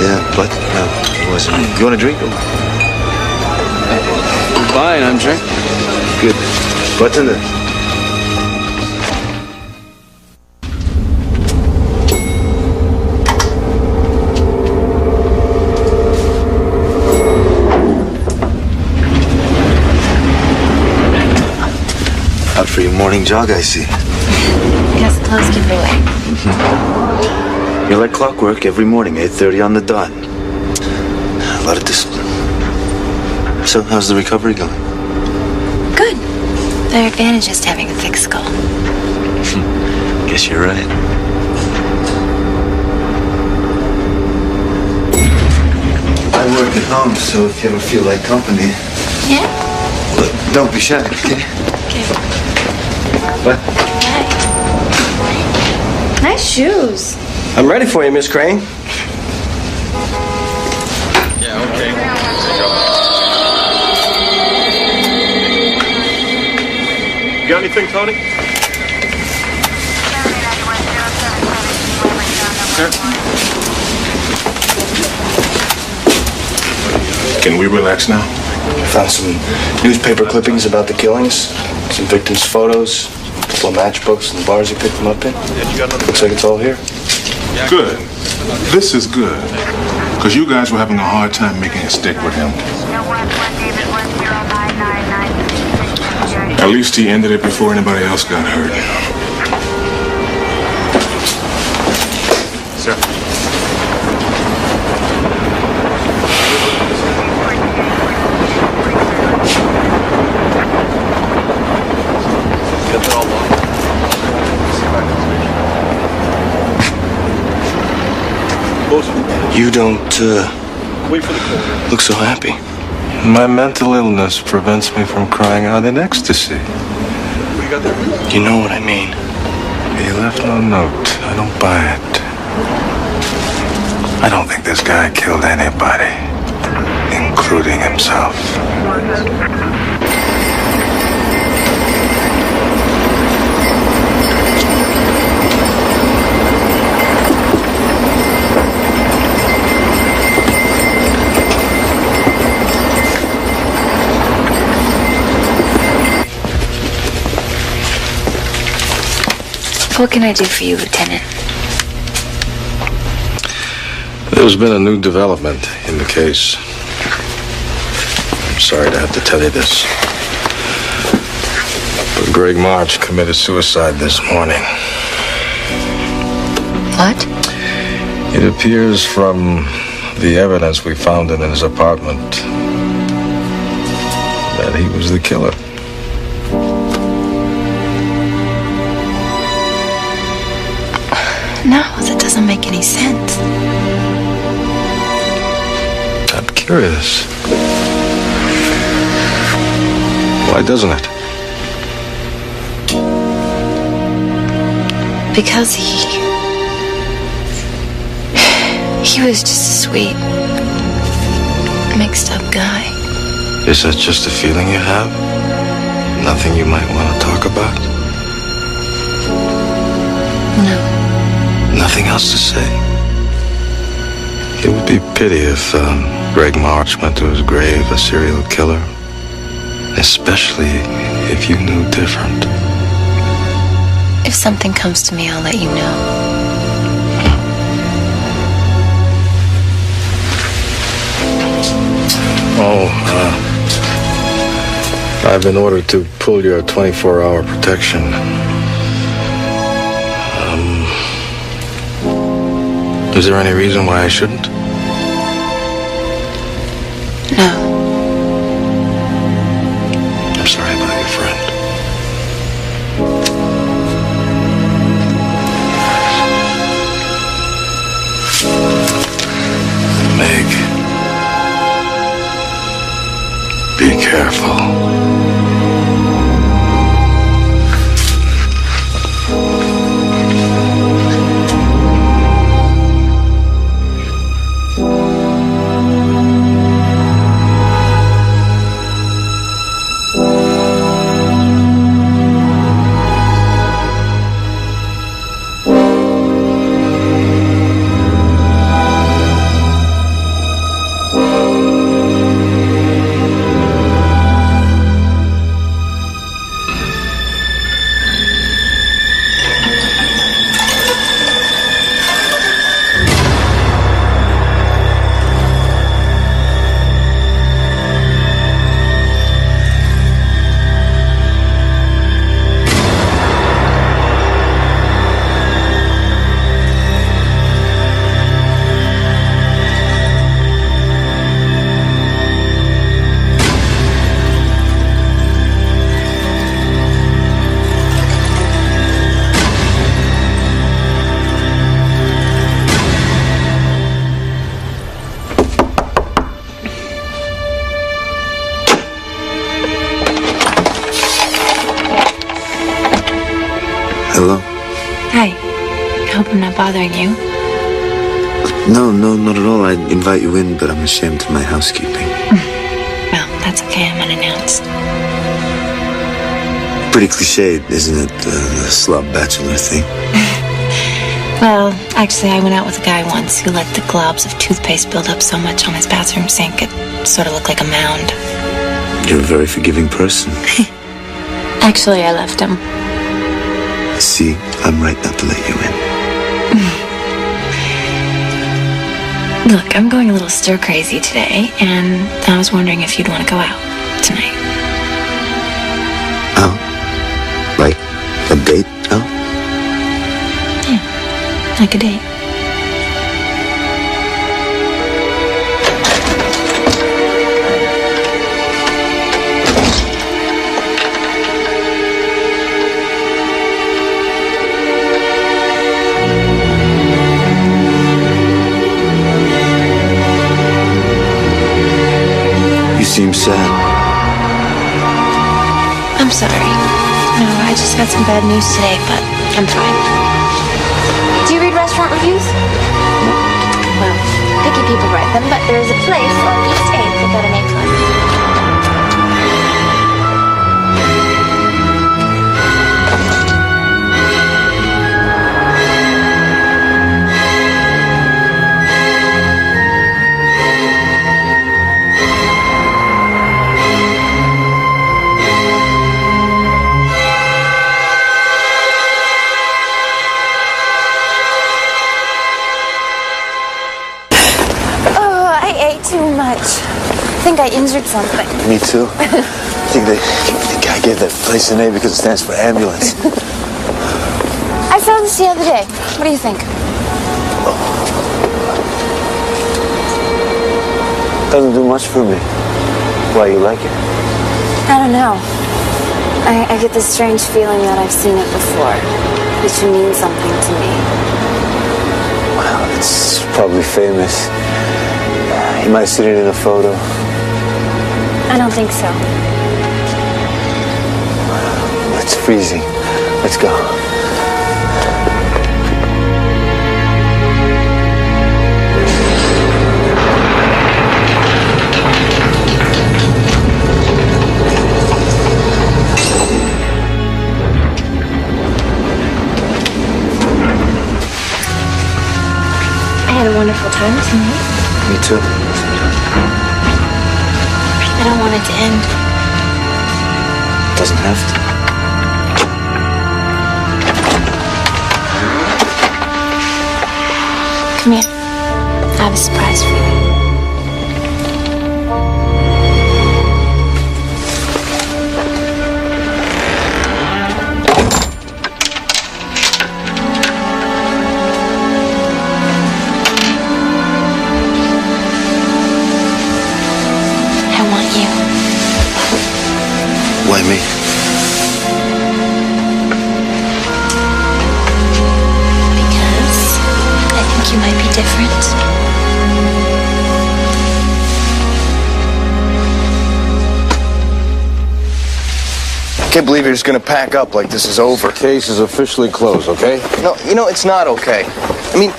yeah, but no, it wasn't me. You want a drink? Oh. Fine, I'm drinking. Good. What's in there? Out for your morning jog, I see. Guess the clothes keep me awake. You're like clockwork every morning, 8:30 on the dot. A lot of discipline. So, how's the recovery going? Good. There are advantages to having a thick skull. Guess you're right. I work at home, so if you ever feel like company, Yeah? look, don't be shy, okay? Okay. What? Nice shoes. I'm ready for you, Miss Crane. Yeah, okay. You got anything, Tony? Can we relax now? Found some newspaper clippings about the killings, some victims' photos, a couple of matchbooks and the bars you picked them up in. Looks like it's all here. Good. This is good. Because you guys were having a hard time making it stick with him. At least he ended it before anybody else got hurt. Sir. You don't look so happy. My mental illness prevents me from crying out in ecstasy. You know what I mean. He left no note. I don't buy it. I don't think this guy killed anybody, including himself. What can I do for you, Lieutenant? There's been a new development in the case. I'm sorry to have to tell you this, but Greg March committed suicide this morning. What? It appears from the evidence we found in his apartment that he was the killer. No, that doesn't make any sense. I'm curious. Why doesn't it? Because he was just a sweet, mixed up guy. Is that just a feeling you have? Nothing you might want to talk about? No. Nothing else to say? It would be pity if Greg March went to his grave a serial killer. Especially if you knew different. If something comes to me, I'll let you know. I've been ordered to pull your 24-hour protection. Is there any reason why I shouldn't? No. I'm sorry about your friend. Meg. Be careful. Hello? Hi. I hope I'm not bothering you. No, not at all. I'd invite you in, but I'm ashamed of my housekeeping. Well, that's okay. I'm unannounced. Pretty cliched, isn't it? The slob bachelor thing. Well, actually, I went out with a guy once who let the globs of toothpaste build up so much on his bathroom sink it sort of looked like a mound. You're a very forgiving person. Actually, I left him. See, I'm right not to let you in. Look, I'm going a little stir-crazy today, and I was wondering if you'd want to go out tonight. Oh? Like a date? Oh? Yeah, like a date. You seem sad. I'm sorry. No, I just got some bad news today, but I'm fine. Do you read restaurant reviews? Well, picky people write them, but there is a place on East 8th that got an A+. Too much. I think I injured something. Me too. I think the guy gave that place an A because it stands for ambulance. I saw this the other day. What do you think? Doesn't do much for me. Why, you like it? I don't know. I get this strange feeling that I've seen it before. It should mean something to me. Well, it's probably famous. You might have seen it in a photo. I don't think so. It's freezing. Let's go. had a wonderful time tonight. Me too. I don't want it to end. Doesn't have to. Come here. I have a surprise for you. I want you. Why me? Because I think you might be different. I can't believe you're just gonna pack up like this is over. Case is officially closed, okay? No, it's not okay. I mean,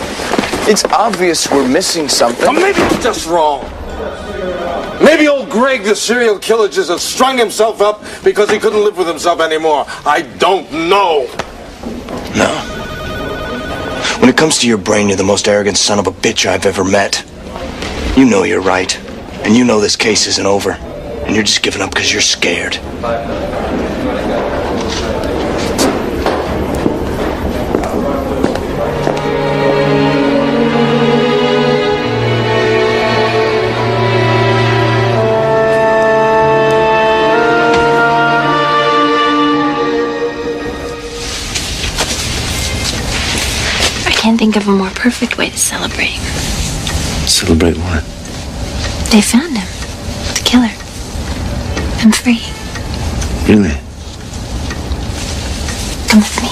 it's obvious we're missing something. Or maybe I'm just wrong. Maybe old Greg, the serial killer, just has strung himself up because he couldn't live with himself anymore. I don't know. No. When it comes to your brain, you're the most arrogant son of a bitch I've ever met. You know you're right. And you know this case isn't over. And you're just giving up because you're scared. I can't think of a more perfect way to celebrate. Celebrate what? They found him. The killer. I'm free. Really? Come with me.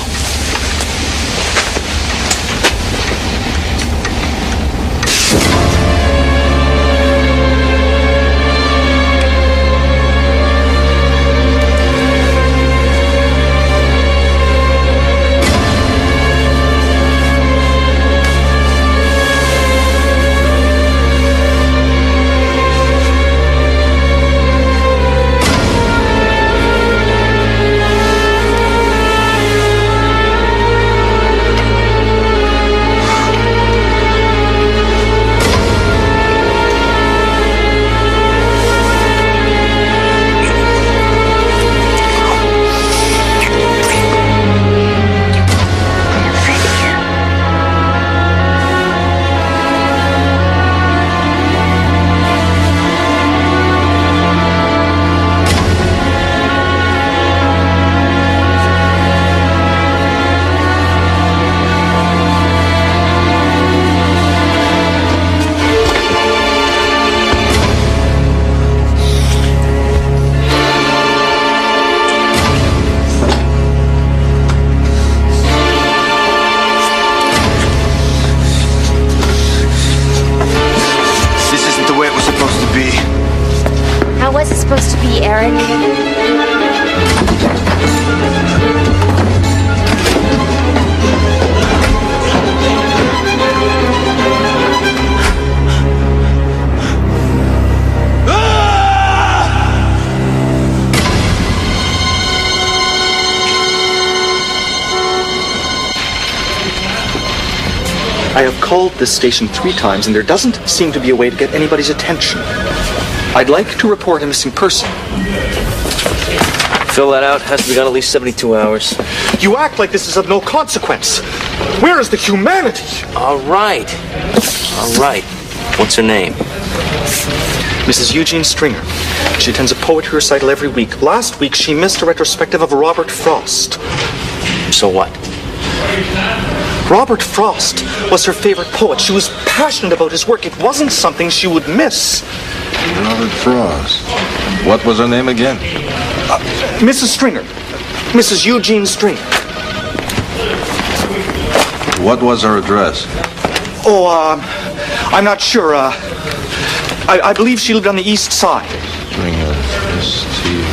How was it supposed to be, Eric? I have called this station 3 times, and there doesn't seem to be a way to get anybody's attention. I'd like to report a missing person. Fill that out. Has to be gone at least 72 hours. You act like this is of no consequence. Where is the humanity? All right. What's her name? Mrs. Eugene Stringer. She attends a poetry recital every week. Last week, she missed a retrospective of Robert Frost. So what? Robert Frost was her favorite poet. She was passionate about his work. It wasn't something she would miss. Robert Frost. What was her name again? Mrs. Stringer. Mrs. Eugene Stringer. What was her address? I'm not sure. I believe she lived on the east side. Stringer. S-T.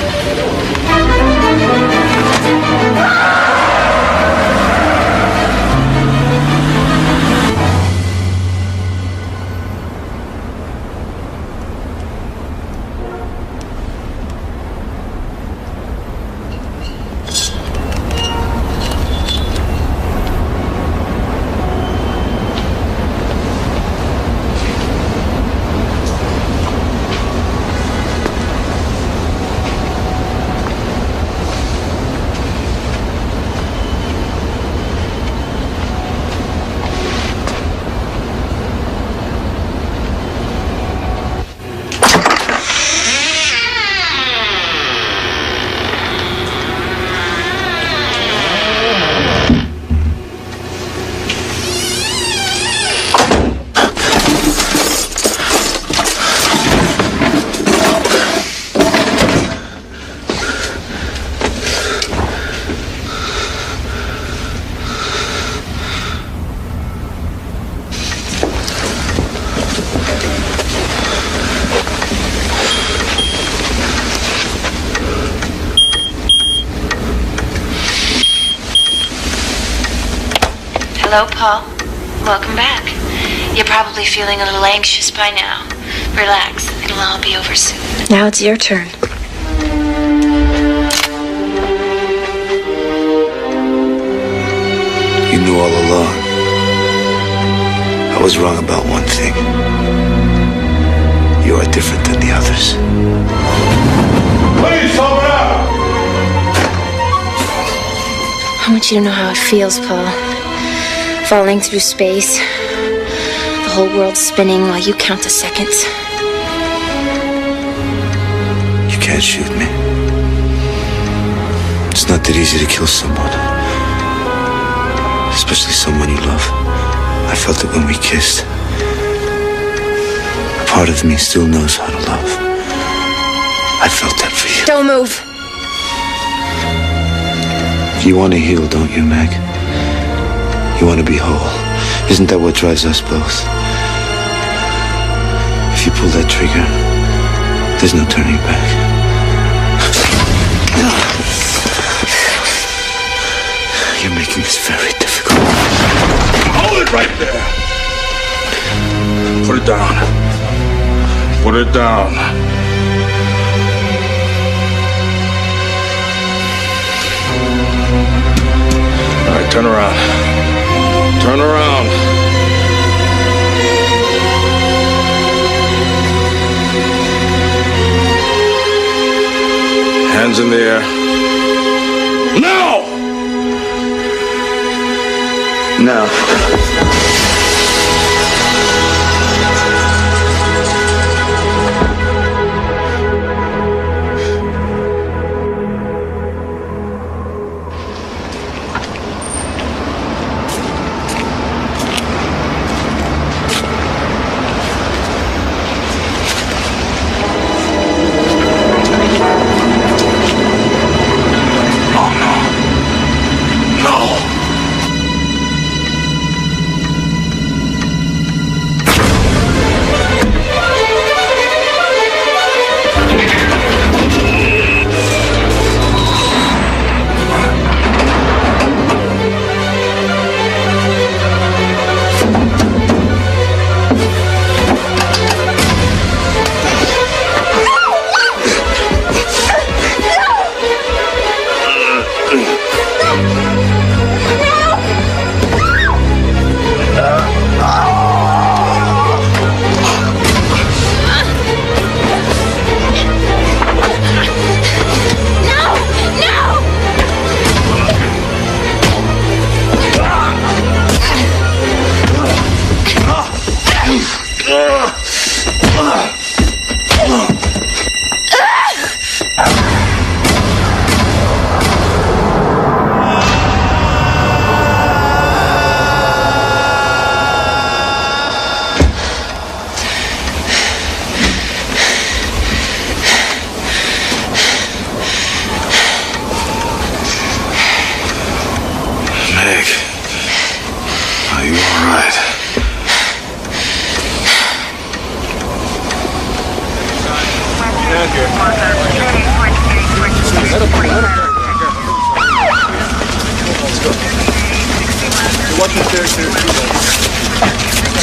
Hello, Paul. Welcome back. You're probably feeling a little anxious by now. Relax. It'll all be over soon. Now it's your turn. You knew all along. I was wrong about one thing. You are different than the others. Please, open up! I want you to know how it feels, Paul. Falling through space. The whole world spinning while you count the seconds. You can't shoot me. It's not that easy to kill someone. Especially someone you love. I felt it when we kissed. Part of me still knows how to love. I felt that for you. Don't move. You want to heal, don't you, Meg? You want to be whole. Isn't that what drives us both? If you pull that trigger, there's no turning back. You're making this very difficult. Hold it right there! Put it down. Put it down. All right, turn around. Turn around. Hands in the air. Now! No.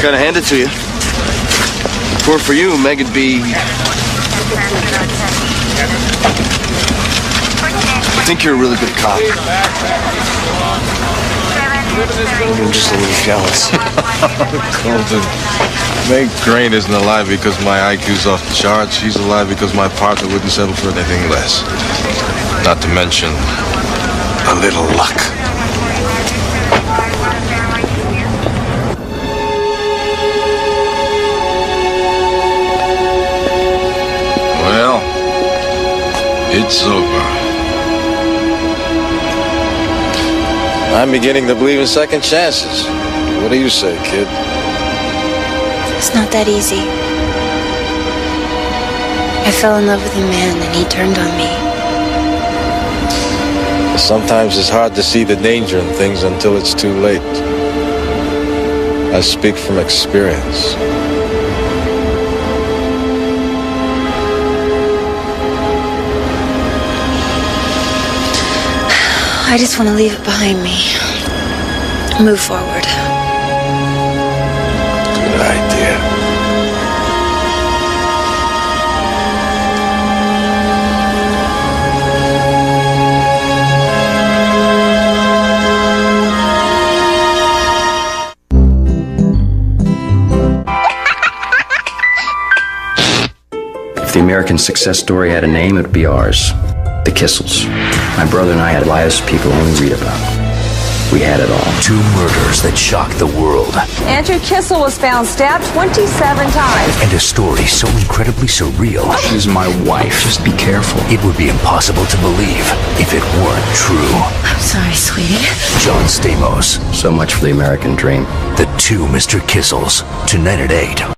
Gotta hand it to you. If it weren't for you, Meg would be... I think you're a really good cop. I'm just a little jealous. Colton, Meg Crane isn't alive because my IQ's off the charts. She's alive because my partner wouldn't settle for anything less. Not to mention a little luck. Well, it's over. I'm beginning to believe in second chances. What do you say, kid? It's not that easy. I fell in love with a man and he turned on me. Sometimes it's hard to see the danger in things until it's too late. I speak from experience. I just want to leave it behind me. Move forward. Good idea. If the American success story had a name, it would be ours. The Kissels. My brother and I had lives people only read about. We had it all. 2 murders that shocked the world. Andrew Kissel was found stabbed 27 times. And a story so incredibly surreal. She's my wife. Just be careful. It would be impossible to believe if it weren't true. I'm sorry, sweetie. John Stamos. So much for the American dream. The 2 Mr. Kissels. Tonight at 8.